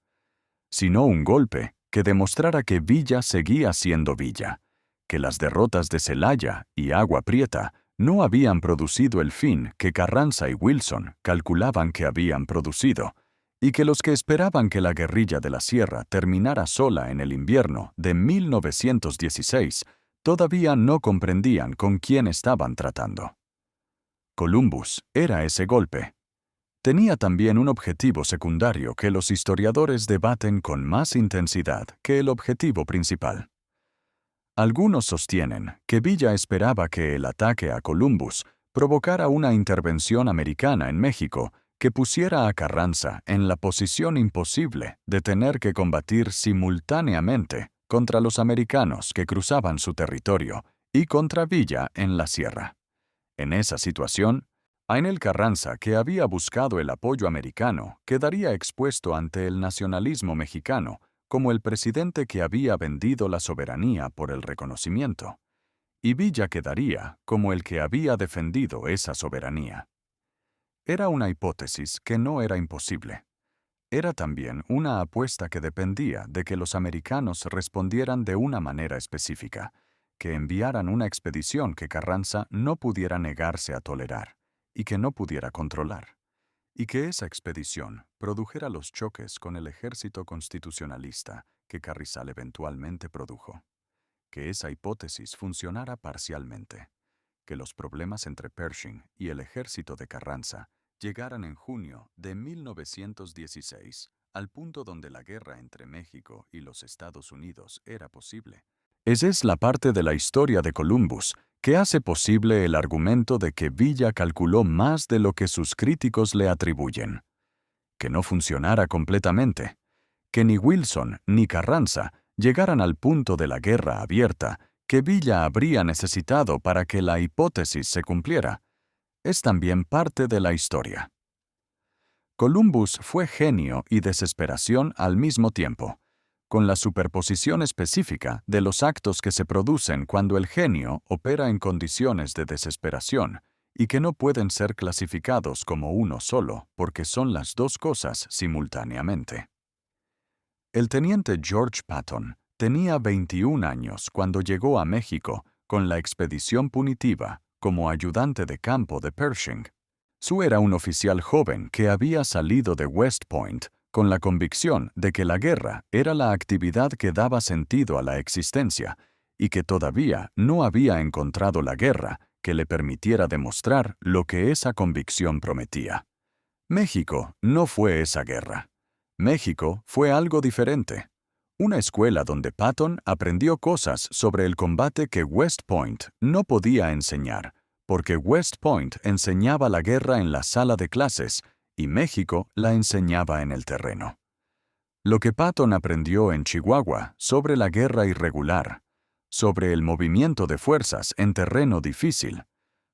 Sino un golpe que demostrara que Villa seguía siendo Villa, que las derrotas de Celaya y Agua Prieta no habían producido el fin que Carranza y Wilson calculaban que habían producido, y que los que esperaban que la guerrilla de la Sierra terminara sola en el invierno de 1916 todavía no comprendían con quién estaban tratando. Columbus era ese golpe. Tenía también un objetivo secundario que los historiadores debaten con más intensidad que el objetivo principal. Algunos sostienen que Villa esperaba que el ataque a Columbus provocara una intervención americana en México que pusiera a Carranza en la posición imposible de tener que combatir simultáneamente contra los americanos que cruzaban su territorio y contra Villa en la sierra. En esa situación, Ainel Carranza, que había buscado el apoyo americano, quedaría expuesto ante el nacionalismo mexicano como el presidente que había vendido la soberanía por el reconocimiento, y Villa quedaría como el que había defendido esa soberanía. Era una hipótesis que no era imposible. Era también una apuesta que dependía de que los americanos respondieran de una manera específica, que enviaran una expedición que Carranza no pudiera negarse a tolerar y que no pudiera controlar, y que esa expedición produjera los choques con el ejército constitucionalista que Carrizal eventualmente produjo, que esa hipótesis funcionara parcialmente, que los problemas entre Pershing y el ejército de Carranza llegaran en junio de 1916 al punto donde la guerra entre México y los Estados Unidos era posible. Esa es la parte de la historia de Columbus que hace posible el argumento de que Villa calculó más de lo que sus críticos le atribuyen. Que no funcionara completamente, que ni Wilson ni Carranza llegaran al punto de la guerra abierta que Villa habría necesitado para que la hipótesis se cumpliera, es también parte de la historia. Columbus fue genio y desesperación al mismo tiempo, con la superposición específica de los actos que se producen cuando el genio opera en condiciones de desesperación y que no pueden ser clasificados como uno solo porque son las dos cosas simultáneamente. El teniente George Patton tenía 21 años cuando llegó a México con la expedición punitiva como ayudante de campo de Pershing. Su era un oficial joven que había salido de West Point con la convicción de que la guerra era la actividad que daba sentido a la existencia y que todavía no había encontrado la guerra que le permitiera demostrar lo que esa convicción prometía. México no fue esa guerra. México fue algo diferente. Una escuela donde Patton aprendió cosas sobre el combate que West Point no podía enseñar, porque West Point enseñaba la guerra en la sala de clases y México la enseñaba en el terreno. Lo que Patton aprendió en Chihuahua sobre la guerra irregular, sobre el movimiento de fuerzas en terreno difícil,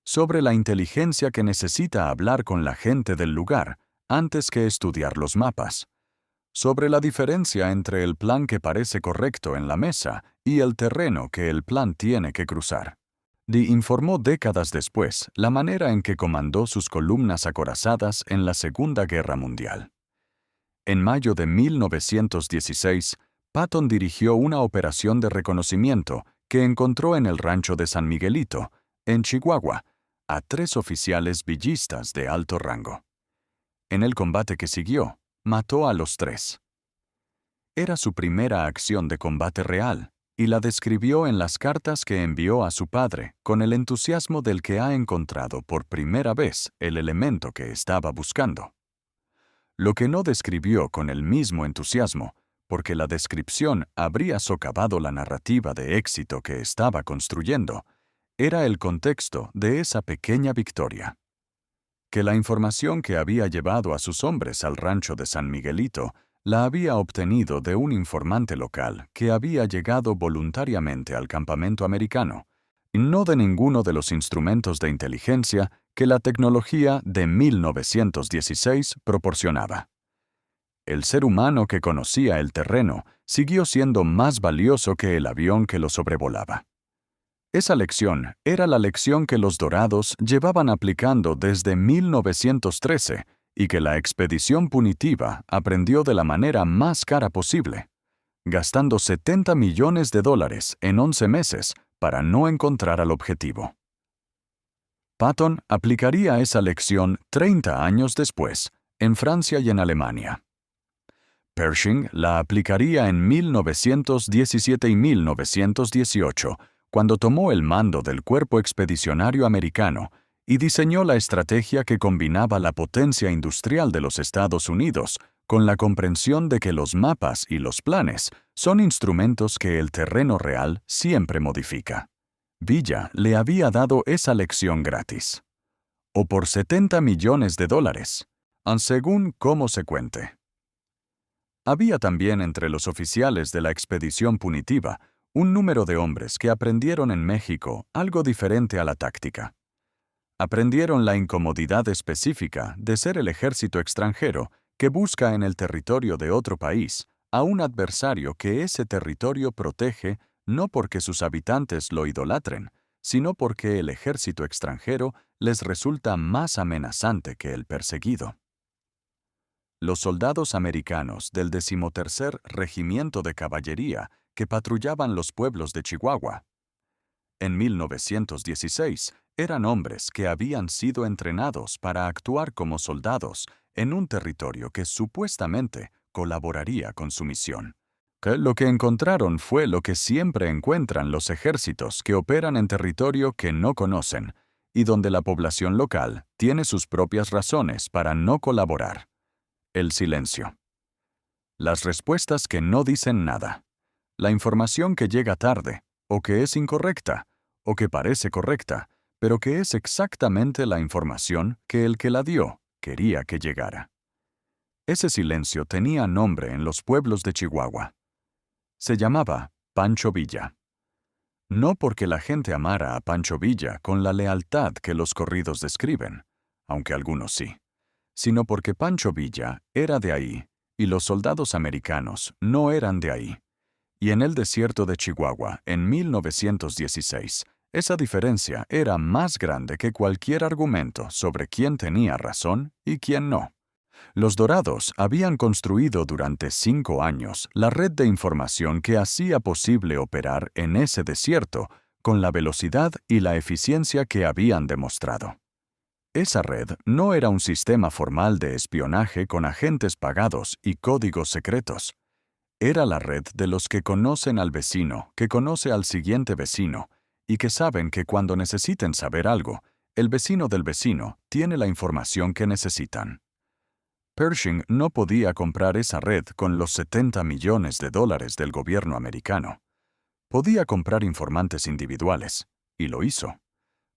sobre la inteligencia que necesita hablar con la gente del lugar antes que estudiar los mapas, sobre la diferencia entre el plan que parece correcto en la mesa y el terreno que el plan tiene que cruzar. Dee informó décadas después la manera en que comandó sus columnas acorazadas en la Segunda Guerra Mundial. En mayo de 1916, Patton dirigió una operación de reconocimiento que encontró en el rancho de San Miguelito, en Chihuahua, a 3 oficiales villistas de alto rango. En el combate que siguió, mató a los 3. Era su primera acción de combate real, y la describió en las cartas que envió a su padre con el entusiasmo del que ha encontrado por primera vez el elemento que estaba buscando. Lo que no describió con el mismo entusiasmo, porque la descripción habría socavado la narrativa de éxito que estaba construyendo, era el contexto de esa pequeña victoria. Que la información que había llevado a sus hombres al rancho de San Miguelito la había obtenido de un informante local que había llegado voluntariamente al campamento americano, y no de ninguno de los instrumentos de inteligencia que la tecnología de 1916 proporcionaba. El ser humano que conocía el terreno siguió siendo más valioso que el avión que lo sobrevolaba. Esa lección era la lección que los Dorados llevaban aplicando desde 1913 y que la expedición punitiva aprendió de la manera más cara posible, gastando $70 millones en 11 meses para no encontrar al objetivo. Patton aplicaría esa lección 30 años después, en Francia y en Alemania. Pershing la aplicaría en 1917 y 1918, cuando tomó el mando del Cuerpo Expedicionario Americano y diseñó la estrategia que combinaba la potencia industrial de los Estados Unidos con la comprensión de que los mapas y los planes son instrumentos que el terreno real siempre modifica. Villa le había dado esa lección gratis. O por $70 millones, según cómo se cuente. Había también entre los oficiales de la expedición punitiva un número de hombres que aprendieron en México algo diferente a la táctica. Aprendieron la incomodidad específica de ser el ejército extranjero que busca en el territorio de otro país a un adversario que ese territorio protege no porque sus habitantes lo idolatren, sino porque el ejército extranjero les resulta más amenazante que el perseguido. Los soldados americanos del 13º Regimiento de Caballería que patrullaban los pueblos de Chihuahua. En 1916, eran hombres que habían sido entrenados para actuar como soldados en un territorio que supuestamente colaboraría con su misión. Lo que encontraron fue lo que siempre encuentran los ejércitos que operan en territorio que no conocen y donde la población local tiene sus propias razones para no colaborar. El silencio. Las respuestas que no dicen nada. La información que llega tarde, o que es incorrecta, o que parece correcta, pero que es exactamente la información que el que la dio quería que llegara. Ese silencio tenía nombre en los pueblos de Chihuahua. Se llamaba Pancho Villa. No porque la gente amara a Pancho Villa con la lealtad que los corridos describen, aunque algunos sí, sino porque Pancho Villa era de ahí y los soldados americanos no eran de ahí. Y en el desierto de Chihuahua, en 1916, esa diferencia era más grande que cualquier argumento sobre quién tenía razón y quién no. Los Dorados habían construido durante 5 años la red de información que hacía posible operar en ese desierto con la velocidad y la eficiencia que habían demostrado. Esa red no era un sistema formal de espionaje con agentes pagados y códigos secretos. Era la red de los que conocen al vecino, que conoce al siguiente vecino, y que saben que cuando necesiten saber algo, el vecino del vecino tiene la información que necesitan. Pershing no podía comprar esa red con los $70 millones del gobierno americano. Podía comprar informantes individuales, y lo hizo.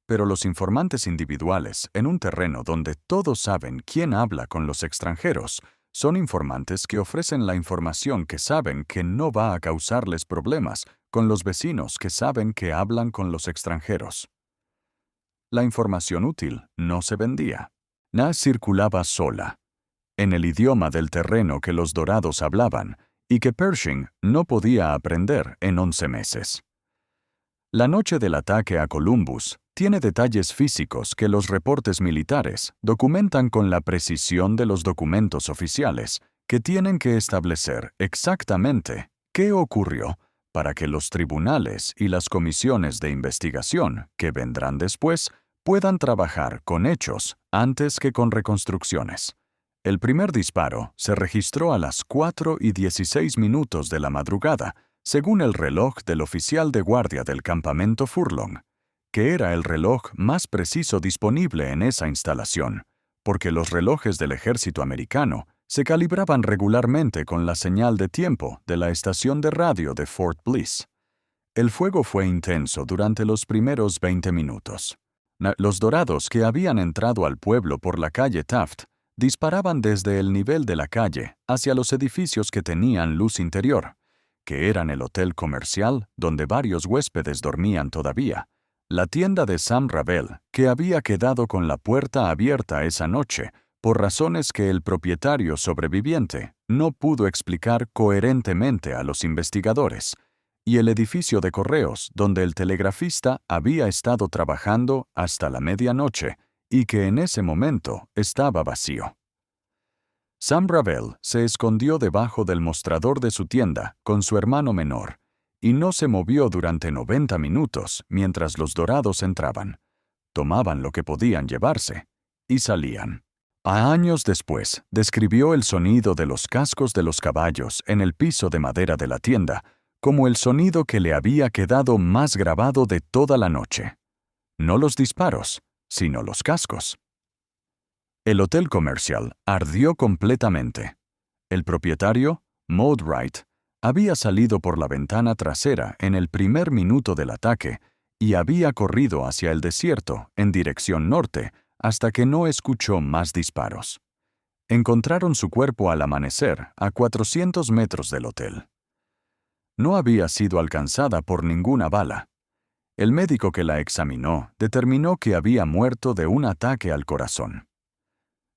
Pero los informantes individuales, en un terreno donde todos saben quién habla con los extranjeros, son informantes que ofrecen la información que saben que no va a causarles problemas con los vecinos que saben que hablan con los extranjeros. La información útil no se vendía. Circulaba sola, en el idioma del terreno que los Dorados hablaban y que Pershing no podía aprender en 11 meses. La noche del ataque a Columbus tiene detalles físicos que los reportes militares documentan con la precisión de los documentos oficiales, que tienen que establecer exactamente qué ocurrió para que los tribunales y las comisiones de investigación que vendrán después puedan trabajar con hechos antes que con reconstrucciones. El primer disparo se registró a las 4:16 de la madrugada, según el reloj del oficial de guardia del campamento Furlong, que era el reloj más preciso disponible en esa instalación, porque los relojes del ejército americano se calibraban regularmente con la señal de tiempo de la estación de radio de Fort Bliss. El fuego fue intenso durante los primeros 20 minutos. Los Dorados que habían entrado al pueblo por la calle Taft disparaban desde el nivel de la calle hacia los edificios que tenían luz interior, que eran el hotel comercial donde varios huéspedes dormían todavía, la tienda de Sam Ravel, que había quedado con la puerta abierta esa noche por razones que el propietario sobreviviente no pudo explicar coherentemente a los investigadores, y el edificio de correos donde el telegrafista había estado trabajando hasta la medianoche y que en ese momento estaba vacío. Sam Ravel se escondió debajo del mostrador de su tienda con su hermano menor y no se movió durante 90 minutos mientras los dorados entraban, tomaban lo que podían llevarse y salían. Años después, describió el sonido de los cascos de los caballos en el piso de madera de la tienda como el sonido que le había quedado más grabado de toda la noche. No los disparos, sino los cascos. El hotel comercial ardió completamente. El propietario, Maud Wright, había salido por la ventana trasera en el primer minuto del ataque y había corrido hacia el desierto en dirección norte hasta que no escuchó más disparos. Encontraron su cuerpo al amanecer a 400 metros del hotel. No había sido alcanzada por ninguna bala. El médico que la examinó determinó que había muerto de un ataque al corazón.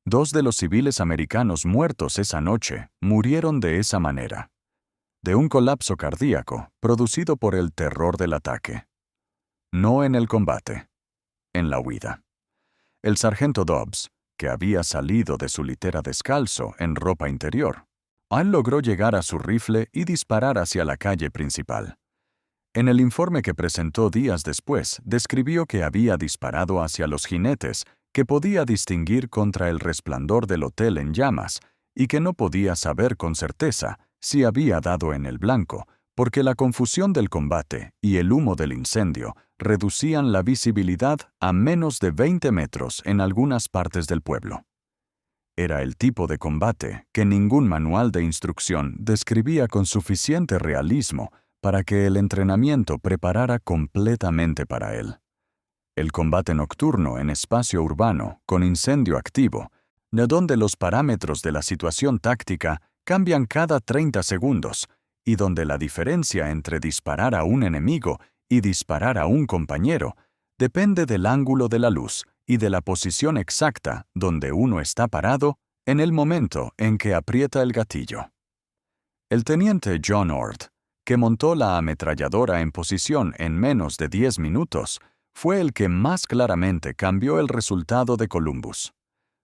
2 de los civiles americanos muertos esa noche murieron de esa manera, de un colapso cardíaco producido por el terror del ataque. No en el combate, en la huida. El sargento Dobbs, que había salido de su litera descalzo en ropa interior, él logró llegar a su rifle y disparar hacia la calle principal. En el informe que presentó días después, describió que había disparado hacia los jinetes que podía distinguir contra el resplandor del hotel en llamas y que no podía saber con certeza si había dado en el blanco, porque la confusión del combate y el humo del incendio reducían la visibilidad a menos de 20 metros en algunas partes del pueblo. Era el tipo de combate que ningún manual de instrucción describía con suficiente realismo para que el entrenamiento preparara completamente para él. El combate nocturno en espacio urbano, con incendio activo, de donde los parámetros de la situación táctica cambian cada 30 segundos y donde la diferencia entre disparar a un enemigo y disparar a un compañero depende del ángulo de la luz y de la posición exacta donde uno está parado en el momento en que aprieta el gatillo. El teniente John Ord, que montó la ametralladora en posición en menos de 10 minutos, fue el que más claramente cambió el resultado de Columbus.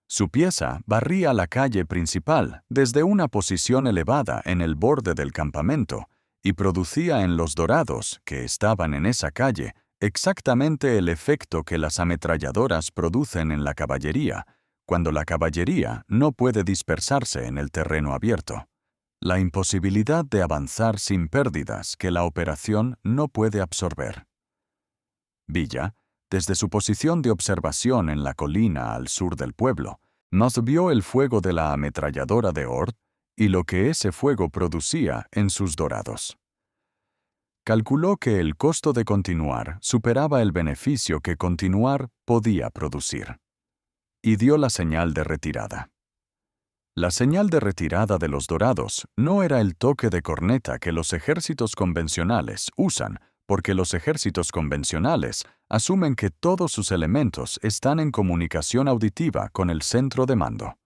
Su pieza barría la calle principal desde una posición elevada en el borde del campamento y producía en los dorados, que estaban en esa calle, exactamente el efecto que las ametralladoras producen en la caballería, cuando la caballería no puede dispersarse en el terreno abierto. La imposibilidad de avanzar sin pérdidas que la operación no puede absorber. Villa, desde su posición de observación en la colina al sur del pueblo, nos vio el fuego de la ametralladora de Ord y lo que ese fuego producía en sus dorados. Calculó que el costo de continuar superaba el beneficio que continuar podía producir. Y dio la señal de retirada. La señal de retirada de los dorados no era el toque de corneta que los ejércitos convencionales usan, porque los ejércitos convencionales asumen que todos sus elementos están en comunicación auditiva con el centro de mando.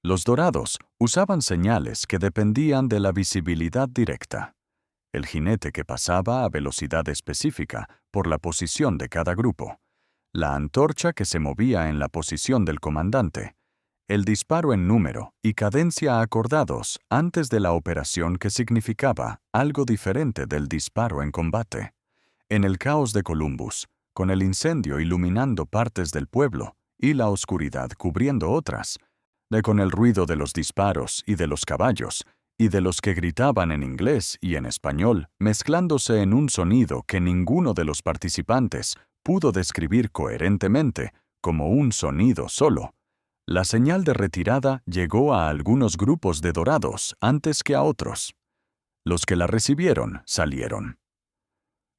Los dorados usaban señales que dependían de la visibilidad directa. El jinete que pasaba a velocidad específica por la posición de cada grupo, la antorcha que se movía en la posición del comandante, el disparo en número y cadencia acordados antes de la operación que significaba algo diferente del disparo en combate. En el caos de Columbus, con el incendio iluminando partes del pueblo y la oscuridad cubriendo otras, con el ruido de los disparos y de los caballos, y de los que gritaban en inglés y en español, mezclándose en un sonido que ninguno de los participantes pudo describir coherentemente como un sonido solo, la señal de retirada llegó a algunos grupos de dorados antes que a otros. Los que la recibieron salieron.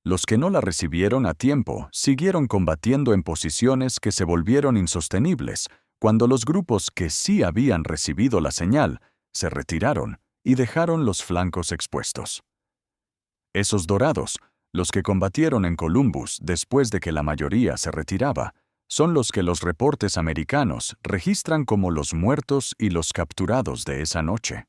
Los que no la recibieron a tiempo siguieron combatiendo en posiciones que se volvieron insostenibles cuando los grupos que sí habían recibido la señal se retiraron y dejaron los flancos expuestos. Esos dorados, los que combatieron en Columbus después de que la mayoría se retiraba, son los que los reportes americanos registran como los muertos y los capturados de esa noche.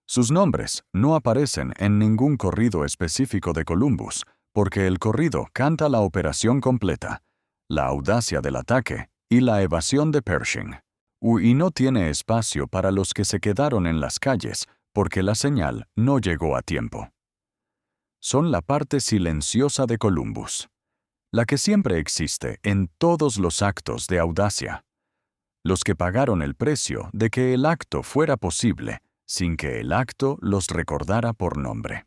Sus nombres no aparecen en ningún corrido específico de Columbus, porque el corrido canta la operación completa, la audacia del ataque y la evasión de Pershing. Y no tiene espacio para los que se quedaron en las calles, porque la señal no llegó a tiempo. Son la parte silenciosa de Columbus, la que siempre existe en todos los actos de audacia. Los que pagaron el precio de que el acto fuera posible, sin que el acto los recordara por nombre.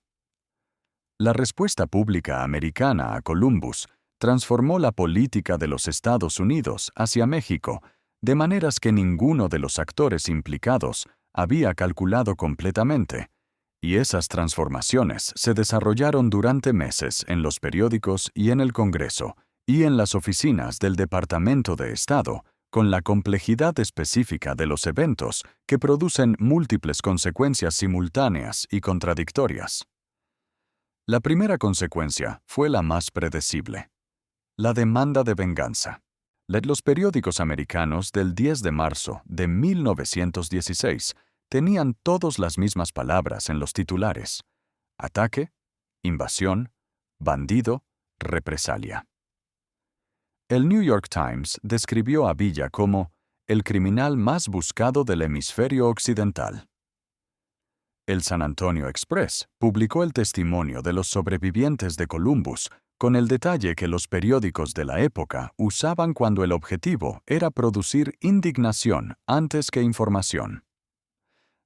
La respuesta pública americana a Columbus transformó la política de los Estados Unidos hacia México de maneras que ninguno de los actores implicados había calculado completamente, y esas transformaciones se desarrollaron durante meses en los periódicos y en el Congreso y en las oficinas del Departamento de Estado, con la complejidad específica de los eventos que producen múltiples consecuencias simultáneas y contradictorias. La primera consecuencia fue la más predecible: la demanda de venganza. Los periódicos americanos del 10 de marzo de 1916 tenían todas las mismas palabras en los titulares: ataque, invasión, bandido, represalia. El New York Times describió a Villa como el criminal más buscado del hemisferio occidental. El San Antonio Express publicó el testimonio de los sobrevivientes de Columbus, con el detalle que los periódicos de la época usaban cuando el objetivo era producir indignación antes que información.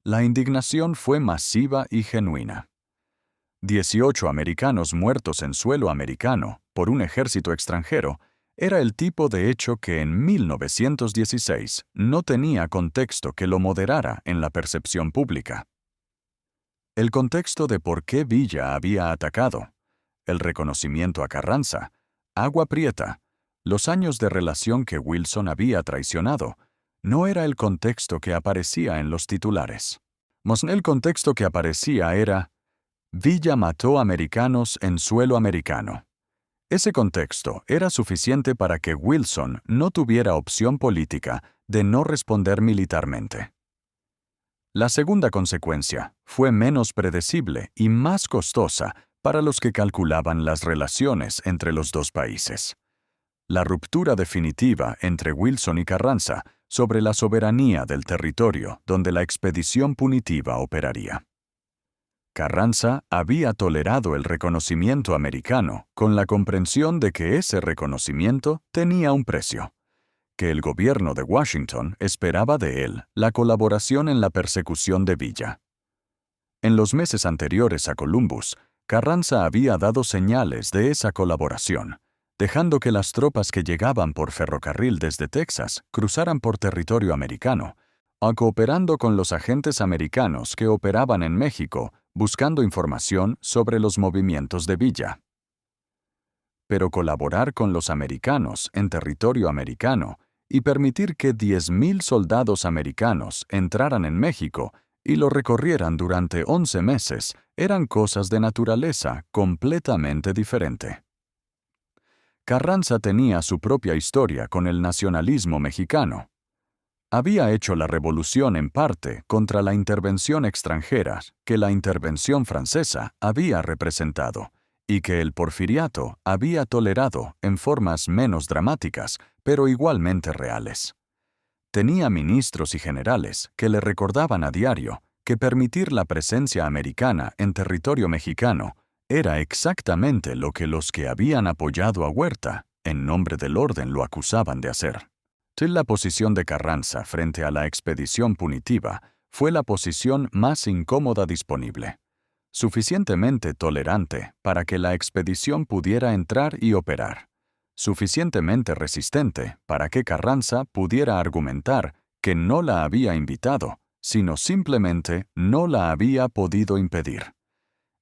La indignación fue masiva y genuina. 18 americanos muertos en suelo americano por un ejército extranjero era el tipo de hecho que en 1916 no tenía contexto que lo moderara en la percepción pública. El contexto de por qué Villa había atacado, el reconocimiento a Carranza, Agua Prieta, los años de relación que Wilson había traicionado, no era el contexto que aparecía en los titulares. El contexto que aparecía era: Villa mató americanos en suelo americano. Ese contexto era suficiente para que Wilson no tuviera opción política de no responder militarmente. La segunda consecuencia fue menos predecible y más costosa para los que calculaban las relaciones entre los dos países: la ruptura definitiva entre Wilson y Carranza sobre la soberanía del territorio donde la expedición punitiva operaría. Carranza había tolerado el reconocimiento americano con la comprensión de que ese reconocimiento tenía un precio, que el gobierno de Washington esperaba de él la colaboración en la persecución de Villa. En los meses anteriores a Columbus, Carranza había dado señales de esa colaboración, dejando que las tropas que llegaban por ferrocarril desde Texas cruzaran por territorio americano, o cooperando con los agentes americanos que operaban en México buscando información sobre los movimientos de Villa. Pero colaborar con los americanos en territorio americano y permitir que 10,000 soldados americanos entraran en México y lo recorrieran durante 11 meses eran cosas de naturaleza completamente diferente. Carranza tenía su propia historia con el nacionalismo mexicano. Había hecho la revolución en parte contra la intervención extranjera que la intervención francesa había representado, y que el porfiriato había tolerado en formas menos dramáticas, pero igualmente reales. Tenía ministros y generales que le recordaban a diario que permitir la presencia americana en territorio mexicano era exactamente lo que los que habían apoyado a Huerta, en nombre del orden, lo acusaban de hacer. La posición de Carranza frente a la expedición punitiva fue la posición más incómoda disponible, suficientemente tolerante para que la expedición pudiera entrar y operar, suficientemente resistente para que Carranza pudiera argumentar que no la había invitado, sino simplemente no la había podido impedir.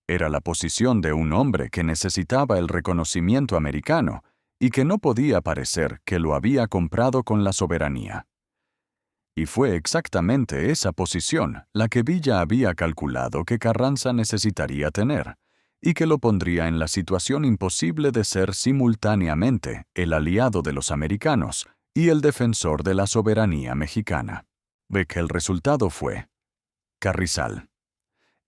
Era la posición de un hombre que necesitaba el reconocimiento americano y que no podía parecer que lo había comprado con la soberanía. Y fue exactamente esa posición la que Villa había calculado que Carranza necesitaría tener, y que lo pondría en la situación imposible de ser simultáneamente el aliado de los americanos y el defensor de la soberanía mexicana. Ve que el resultado fue Carrizal.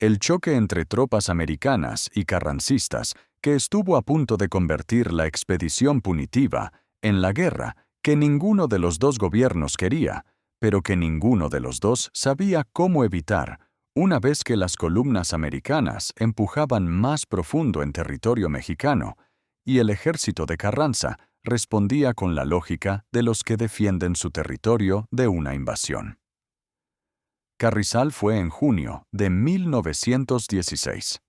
el choque entre tropas americanas y carrancistas que estuvo a punto de convertir la expedición punitiva en la guerra que ninguno de los dos gobiernos quería, pero que ninguno de los dos sabía cómo evitar una vez que las columnas americanas empujaban más profundo en territorio mexicano y el ejército de Carranza respondía con la lógica de los que defienden su territorio de una invasión. Carrizal fue en junio de 1916.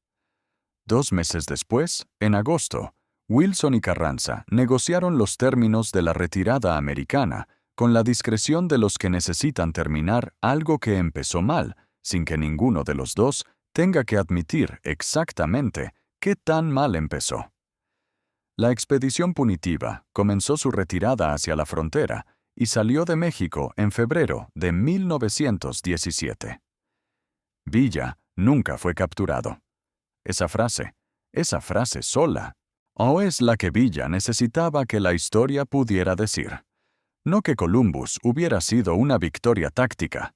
2 meses después, en agosto, Wilson y Carranza negociaron los términos de la retirada americana con la discreción de los que necesitan terminar algo que empezó mal, sin que ninguno de los dos tenga que admitir exactamente qué tan mal empezó. La expedición punitiva comenzó su retirada hacia la frontera y salió de México en febrero de 1917. Villa nunca fue capturado. Esa frase sola, ¿o es la que Villa necesitaba que la historia pudiera decir? No que Columbus hubiera sido una victoria táctica,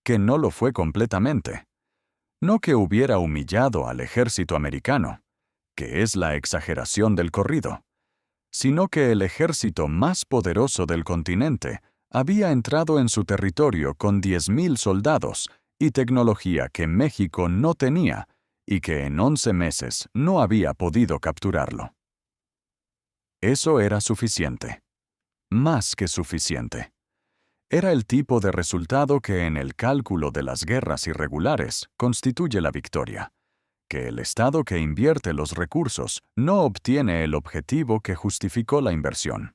que no lo fue completamente. No que hubiera humillado al ejército americano, que es la exageración del corrido, sino que el ejército más poderoso del continente había entrado en su territorio con 10,000 soldados y tecnología que México no tenía y que en 11 meses no había podido capturarlo. Eso era suficiente. Más que suficiente. Era el tipo de resultado que en el cálculo de las guerras irregulares constituye la victoria, que el Estado que invierte los recursos no obtiene el objetivo que justificó la inversión,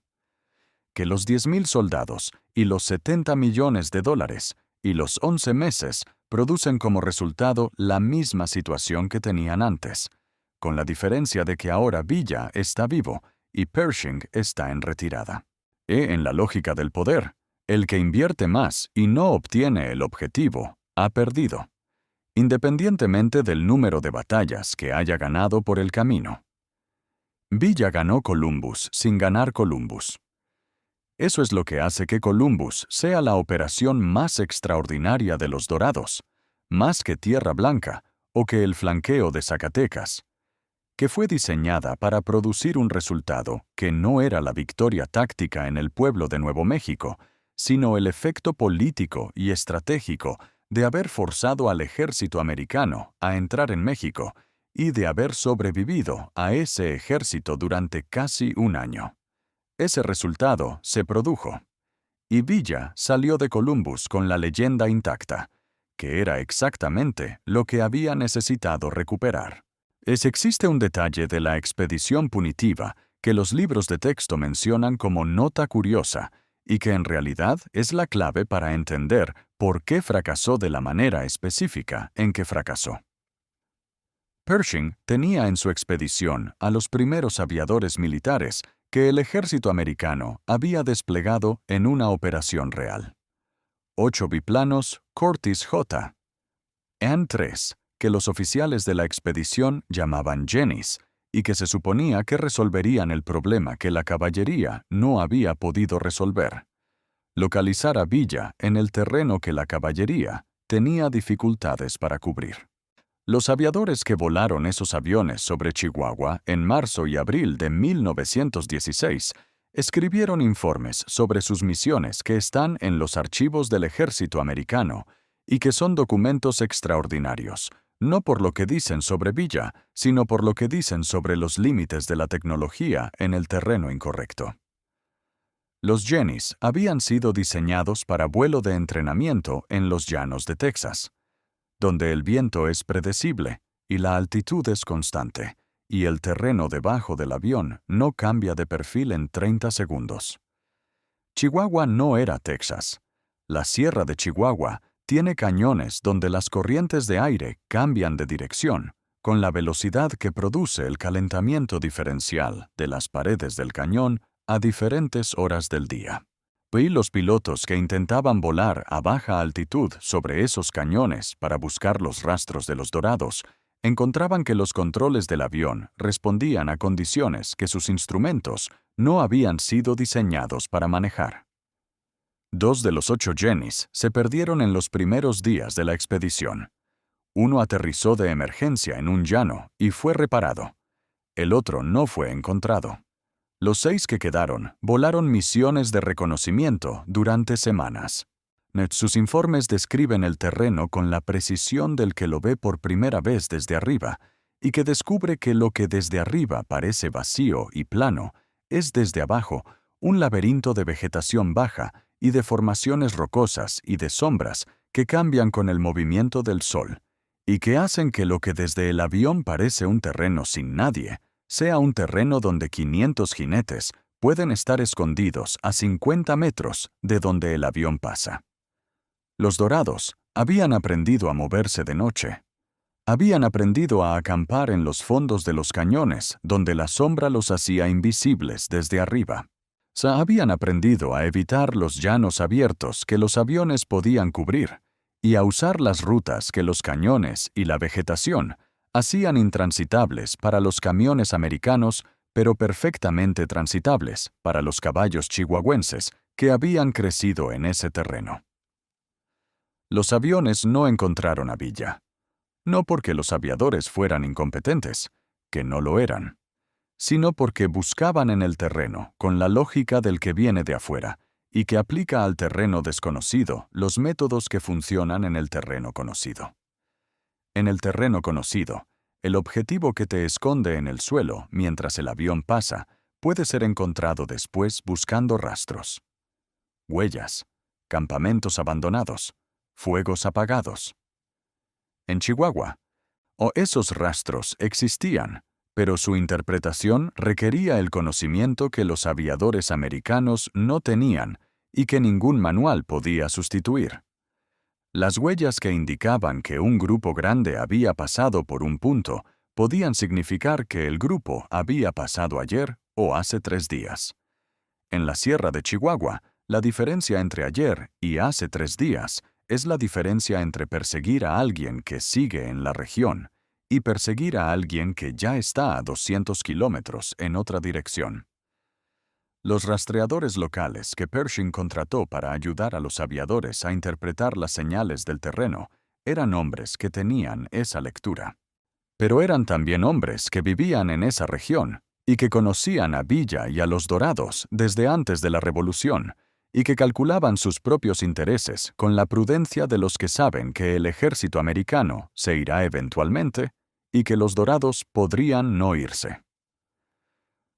que los 10,000 soldados y los 70 millones de dólares y los 11 meses producen como resultado la misma situación que tenían antes, con la diferencia de que ahora Villa está vivo y Pershing está en retirada. En la lógica del poder, el que invierte más y no obtiene el objetivo, ha perdido, independientemente del número de batallas que haya ganado por el camino. Villa ganó Columbus sin ganar Columbus. Eso es lo que hace que Columbus sea la operación más extraordinaria de los Dorados, más que Tierra Blanca o que el flanqueo de Zacatecas, que fue diseñada para producir un resultado que no era la victoria táctica en el pueblo de Nuevo México, sino el efecto político y estratégico de haber forzado al ejército americano a entrar en México y de haber sobrevivido a ese ejército durante casi un año. Ese resultado se produjo, y Villa salió de Columbus con la leyenda intacta, que era exactamente lo que había necesitado recuperar. Existe un detalle de la expedición punitiva que los libros de texto mencionan como nota curiosa y que en realidad es la clave para entender por qué fracasó de la manera específica en que fracasó. Pershing tenía en su expedición a los primeros aviadores militares que el ejército americano había desplegado en una operación real. 8 biplanos Curtiss J. AN-3, que los oficiales de la expedición llamaban Jennies, y que se suponía que resolverían el problema que la caballería no había podido resolver: localizar a Villa en el terreno que la caballería tenía dificultades para cubrir. Los aviadores que volaron esos aviones sobre Chihuahua en marzo y abril de 1916 escribieron informes sobre sus misiones que están en los archivos del ejército americano y que son documentos extraordinarios, no por lo que dicen sobre Villa, sino por lo que dicen sobre los límites de la tecnología en el terreno incorrecto. Los Jennies habían sido diseñados para vuelo de entrenamiento en los llanos de Texas, donde el viento es predecible y la altitud es constante, y el terreno debajo del avión no cambia de perfil en 30 segundos. Chihuahua no era Texas. La Sierra de Chihuahua tiene cañones donde las corrientes de aire cambian de dirección, con la velocidad que produce el calentamiento diferencial de las paredes del cañón a diferentes horas del día. Y los pilotos que intentaban volar a baja altitud sobre esos cañones para buscar los rastros de los Dorados encontraban que los controles del avión respondían a condiciones que sus instrumentos no habían sido diseñados para manejar. 2 de los 8 Jennies se perdieron en los primeros días de la expedición. Uno aterrizó de emergencia en un llano y fue reparado. El otro no fue encontrado. Los 6 que quedaron volaron misiones de reconocimiento durante semanas. Sus informes describen el terreno con la precisión del que lo ve por primera vez desde arriba y que descubre que lo que desde arriba parece vacío y plano es desde abajo un laberinto de vegetación baja y de formaciones rocosas y de sombras que cambian con el movimiento del sol y que hacen que lo que desde el avión parece un terreno sin nadie sea un terreno donde 500 jinetes pueden estar escondidos a 50 metros de donde el avión pasa. Los dorados habían aprendido a moverse de noche. Habían aprendido a acampar en los fondos de los cañones, donde la sombra los hacía invisibles desde arriba. Habían aprendido a evitar los llanos abiertos que los aviones podían cubrir y a usar las rutas que los cañones y la vegetación hacían intransitables para los camiones americanos, pero perfectamente transitables para los caballos chihuahuenses que habían crecido en ese terreno. Los aviones no encontraron a Villa. No porque los aviadores fueran incompetentes, que no lo eran, sino porque buscaban en el terreno, con la lógica del que viene de afuera, y que aplica al terreno desconocido los métodos que funcionan en el terreno conocido. En el terreno conocido, el objetivo que te esconde en el suelo mientras el avión pasa puede ser encontrado después buscando rastros. Huellas, campamentos abandonados, fuegos apagados. En Chihuahua, esos rastros existían, pero su interpretación requería el conocimiento que los aviadores americanos no tenían y que ningún manual podía sustituir. Las huellas que indicaban que un grupo grande había pasado por un punto podían significar que el grupo había pasado ayer o hace 3 días. En la Sierra de Chihuahua, la diferencia entre ayer y hace 3 días es la diferencia entre perseguir a alguien que sigue en la región y perseguir a alguien que ya está a 200 kilómetros en otra dirección. Los rastreadores locales que Pershing contrató para ayudar a los aviadores a interpretar las señales del terreno eran hombres que tenían esa lectura. Pero eran también hombres que vivían en esa región y que conocían a Villa y a los Dorados desde antes de la Revolución y que calculaban sus propios intereses con la prudencia de los que saben que el ejército americano se irá eventualmente y que los Dorados podrían no irse.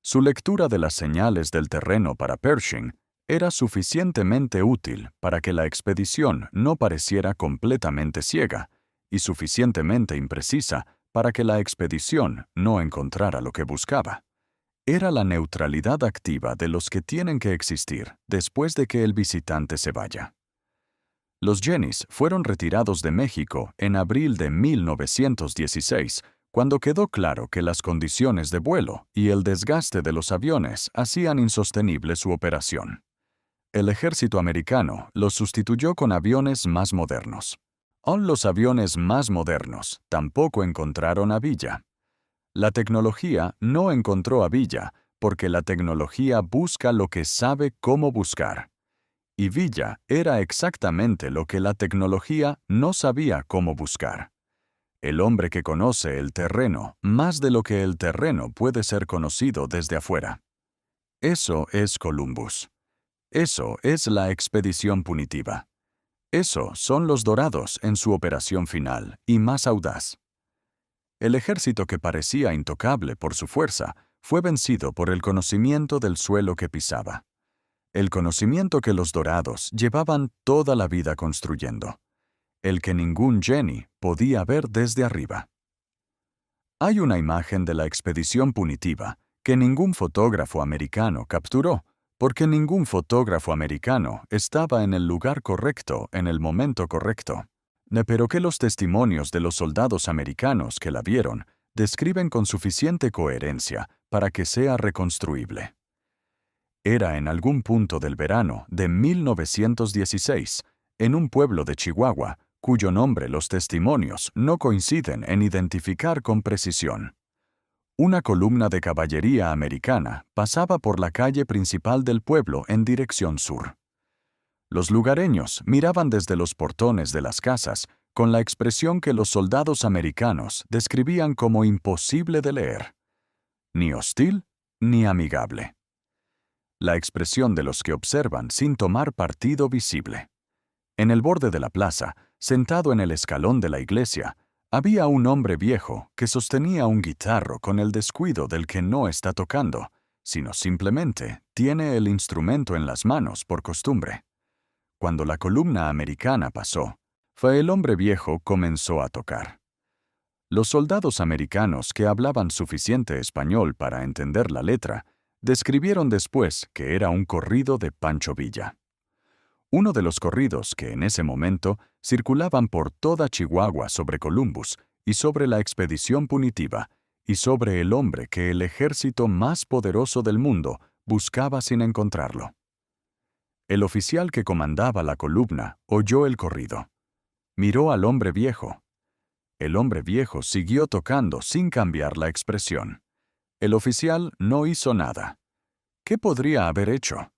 Su lectura de las señales del terreno para Pershing era suficientemente útil para que la expedición no pareciera completamente ciega y suficientemente imprecisa para que la expedición no encontrara lo que buscaba. Era la neutralidad activa de los que tienen que existir después de que el visitante se vaya. Los Jennys fueron retirados de México en abril de 1916, cuando quedó claro que las condiciones de vuelo y el desgaste de los aviones hacían insostenible su operación. El ejército americano los sustituyó con aviones más modernos. Aún los aviones más modernos tampoco encontraron a Villa. La tecnología no encontró a Villa porque la tecnología busca lo que sabe cómo buscar. Y Villa era exactamente lo que la tecnología no sabía cómo buscar. El hombre que conoce el terreno más de lo que el terreno puede ser conocido desde afuera. Eso es Columbus. Eso es la expedición punitiva. Eso son los Dorados en su operación final y más audaz. El ejército que parecía intocable por su fuerza fue vencido por el conocimiento del suelo que pisaba. El conocimiento que los Dorados llevaban toda la vida construyendo. El que ningún Jenny podía ver desde arriba. Hay una imagen de la expedición punitiva que ningún fotógrafo americano capturó, porque ningún fotógrafo americano estaba en el lugar correcto en el momento correcto. Pero que los testimonios de los soldados americanos que la vieron describen con suficiente coherencia para que sea reconstruible. Era en algún punto del verano de 1916, en un pueblo de Chihuahua, cuyo nombre los testimonios no coinciden en identificar con precisión. Una columna de caballería americana pasaba por la calle principal del pueblo en dirección sur. Los lugareños miraban desde los portones de las casas con la expresión que los soldados americanos describían como imposible de leer. Ni hostil ni amigable. La expresión de los que observan sin tomar partido visible. En el borde de la plaza, sentado en el escalón de la iglesia, había un hombre viejo que sostenía un guitarro con el descuido del que no está tocando, sino simplemente tiene el instrumento en las manos por costumbre. Cuando la columna americana pasó, el hombre viejo comenzó a tocar. Los soldados americanos que hablaban suficiente español para entender la letra, describieron después que era un corrido de Pancho Villa. Uno de los corridos que en ese momento circulaban por toda Chihuahua sobre Columbus y sobre la expedición punitiva y sobre el hombre que el ejército más poderoso del mundo buscaba sin encontrarlo. El oficial que comandaba la columna oyó el corrido. Miró al hombre viejo. El hombre viejo siguió tocando sin cambiar la expresión. El oficial no hizo nada. ¿Qué podría haber hecho?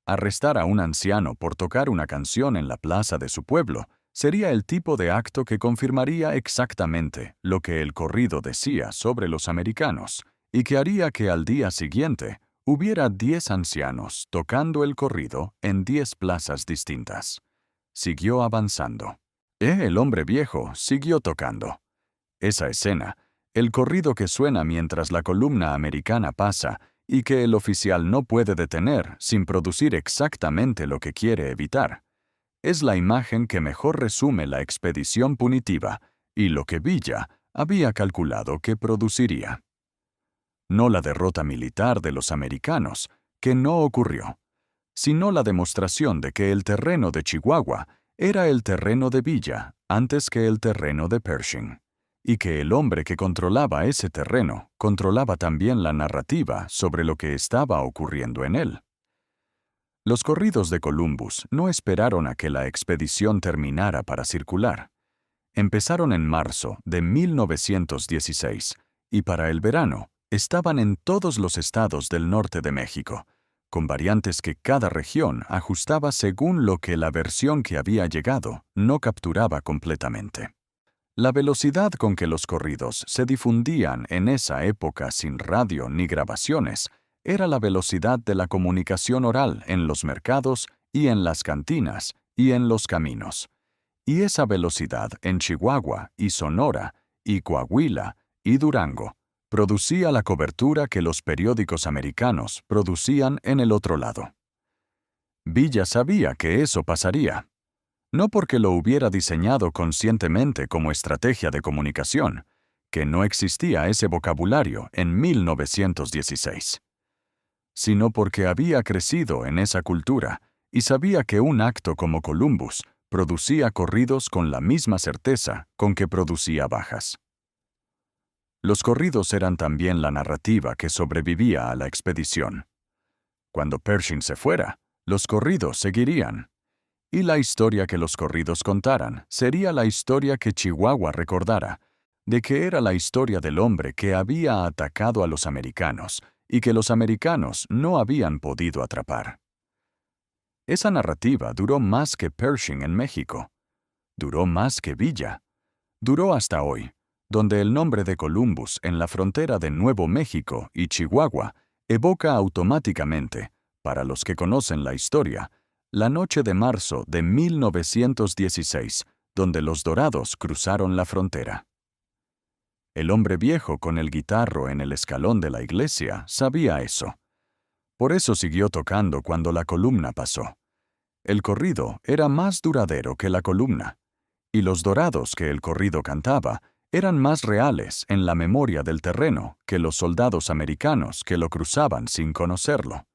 Arrestar a un anciano por tocar una canción en la plaza de su pueblo sería el tipo de acto que confirmaría exactamente lo que el corrido decía sobre los americanos y que haría que al día siguiente hubiera 10 ancianos tocando el corrido en 10 plazas distintas. Siguió avanzando. El hombre viejo siguió tocando. Esa escena, el corrido que suena mientras la columna americana pasa y que el oficial no puede detener sin producir exactamente lo que quiere evitar, es la imagen que mejor resume la expedición punitiva y lo que Villa había calculado que produciría. No la derrota militar de los americanos, que no ocurrió, sino la demostración de que el terreno de Chihuahua era el terreno de Villa antes que el terreno de Pershing, y que el hombre que controlaba ese terreno controlaba también la narrativa sobre lo que estaba ocurriendo en él. Los corridos de Columbus no esperaron a que la expedición terminara para circular. Empezaron en marzo de 1916 y para el verano estaban en todos los estados del norte de México, con variantes que cada región ajustaba según lo que la versión que había llegado no capturaba completamente. La velocidad con que los corridos se difundían en esa época sin radio ni grabaciones era la velocidad de la comunicación oral en los mercados y en las cantinas y en los caminos. Y esa velocidad en Chihuahua y Sonora y Coahuila y Durango producía la cobertura que los periódicos americanos producían en el otro lado. Villa sabía que eso pasaría. No porque lo hubiera diseñado conscientemente como estrategia de comunicación, que no existía ese vocabulario en 1916, sino porque había crecido en esa cultura y sabía que un acto como Columbus producía corridos con la misma certeza con que producía bajas. Los corridos eran también la narrativa que sobrevivía a la expedición. Cuando Pershing se fuera, los corridos seguirían. Y la historia que los corridos contaran sería la historia que Chihuahua recordara, de que era la historia del hombre que había atacado a los americanos y que los americanos no habían podido atrapar. Esa narrativa duró más que Pershing en México. Duró más que Villa. Duró hasta hoy, donde el nombre de Columbus en la frontera de Nuevo México y Chihuahua evoca automáticamente, para los que conocen la historia, la noche de marzo de 1916, donde los dorados cruzaron la frontera. El hombre viejo con el guitarro en el escalón de la iglesia sabía eso. Por eso siguió tocando cuando la columna pasó. El corrido era más duradero que la columna, y los dorados que el corrido cantaba eran más reales en la memoria del terreno que los soldados americanos que lo cruzaban sin conocerlo.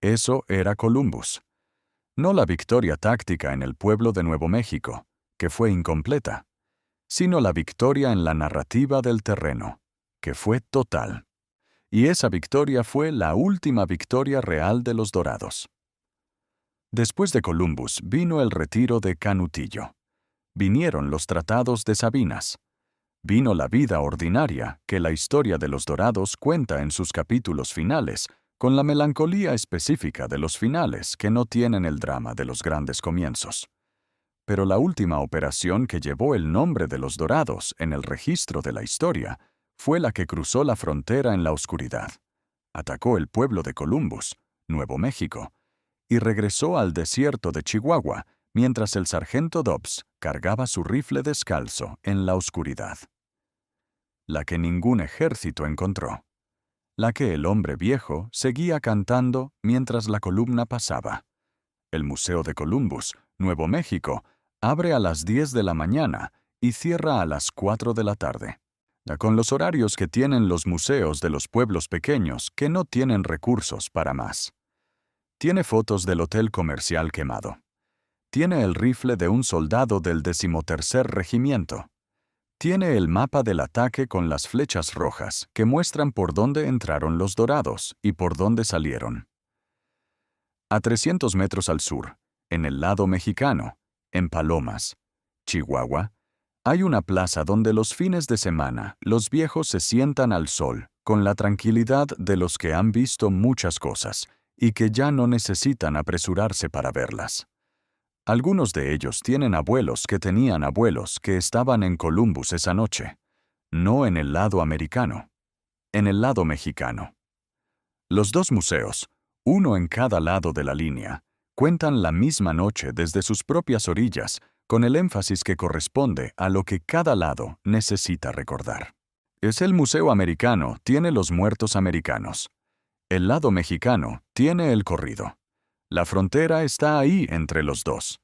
Eso era Columbus. No la victoria táctica en el pueblo de Nuevo México, que fue incompleta, sino la victoria en la narrativa del terreno, que fue total. Y esa victoria fue la última victoria real de los dorados. Después de Columbus vino el retiro de Canutillo. Vinieron los tratados de Sabinas. Vino la vida ordinaria que la historia de los dorados cuenta en sus capítulos finales, con la melancolía específica de los finales que no tienen el drama de los grandes comienzos. Pero la última operación que llevó el nombre de los Dorados en el registro de la historia fue la que cruzó la frontera en la oscuridad. Atacó el pueblo de Columbus, Nuevo México, y regresó al desierto de Chihuahua mientras el sargento Dobbs cargaba su rifle descalzo en la oscuridad. La que ningún ejército encontró. La que el hombre viejo seguía cantando mientras la columna pasaba. El Museo de Columbus, Nuevo México, abre a las 10 de la mañana y cierra a las 4 de la tarde. Con los horarios que tienen los museos de los pueblos pequeños que no tienen recursos para más. Tiene fotos del hotel comercial quemado. Tiene el rifle de un soldado del 13º Regimiento. Tiene el mapa del ataque con las flechas rojas que muestran por dónde entraron los Dorados y por dónde salieron. A 300 metros al sur, en el lado mexicano, en Palomas, Chihuahua, hay una plaza donde los fines de semana los viejos se sientan al sol con la tranquilidad de los que han visto muchas cosas y que ya no necesitan apresurarse para verlas. Algunos de ellos tienen abuelos que tenían abuelos que estaban en Columbus esa noche, no en el lado americano, en el lado mexicano. Los dos museos, uno en cada lado de la línea, cuentan la misma noche desde sus propias orillas, con el énfasis que corresponde a lo que cada lado necesita recordar. El Museo Americano tiene los muertos americanos. El lado mexicano tiene el corrido. La frontera está ahí entre los dos.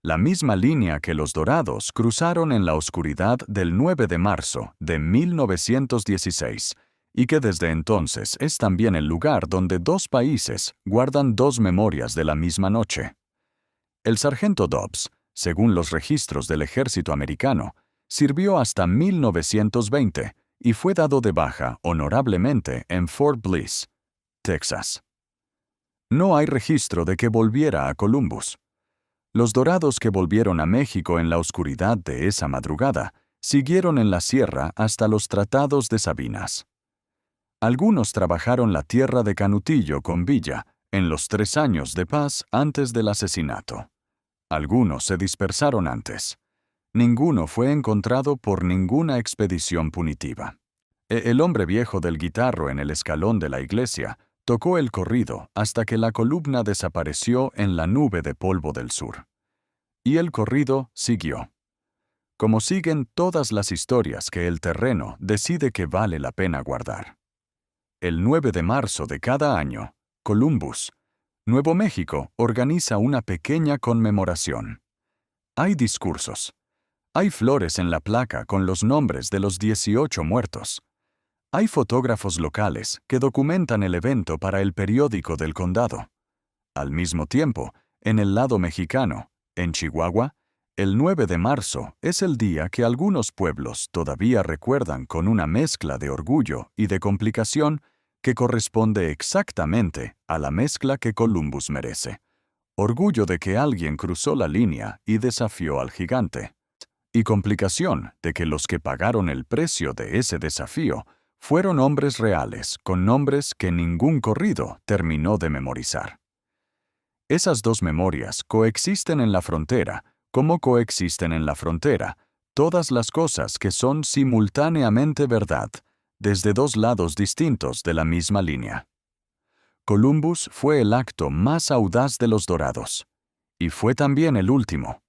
La misma línea que los Dorados cruzaron en la oscuridad del 9 de marzo de 1916, y que desde entonces es también el lugar donde dos países guardan dos memorias de la misma noche. El sargento Dobbs, según los registros del ejército americano, sirvió hasta 1920 y fue dado de baja honorablemente en Fort Bliss, Texas. No hay registro de que volviera a Columbus. Los Dorados que volvieron a México en la oscuridad de esa madrugada siguieron en la sierra hasta los tratados de Sabinas. Algunos trabajaron la tierra de Canutillo con Villa en los 3 años de paz antes del asesinato. Algunos se dispersaron antes. Ninguno fue encontrado por ninguna expedición punitiva. El hombre viejo del guitarro en el escalón de la iglesia tocó el corrido hasta que la columna desapareció en la nube de polvo del sur. Y el corrido siguió. Como siguen todas las historias que el terreno decide que vale la pena guardar. El 9 de marzo de cada año, Columbus, Nuevo México, organiza una pequeña conmemoración. Hay discursos. Hay flores en la placa con los nombres de los 18 muertos. Hay fotógrafos locales que documentan el evento para el periódico del condado. Al mismo tiempo, en el lado mexicano, en Chihuahua, el 9 de marzo es el día que algunos pueblos todavía recuerdan con una mezcla de orgullo y de complicación que corresponde exactamente a la mezcla que Columbus merece. Orgullo de que alguien cruzó la línea y desafió al gigante. Y complicación de que los que pagaron el precio de ese desafío fueron hombres reales con nombres que ningún corrido terminó de memorizar. Esas dos memorias coexisten en la frontera, como coexisten en la frontera todas las cosas que son simultáneamente verdad, desde dos lados distintos de la misma línea. Columbus fue el acto más audaz de los Dorados, y fue también el último.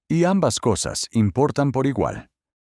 Y ambas cosas importan por igual.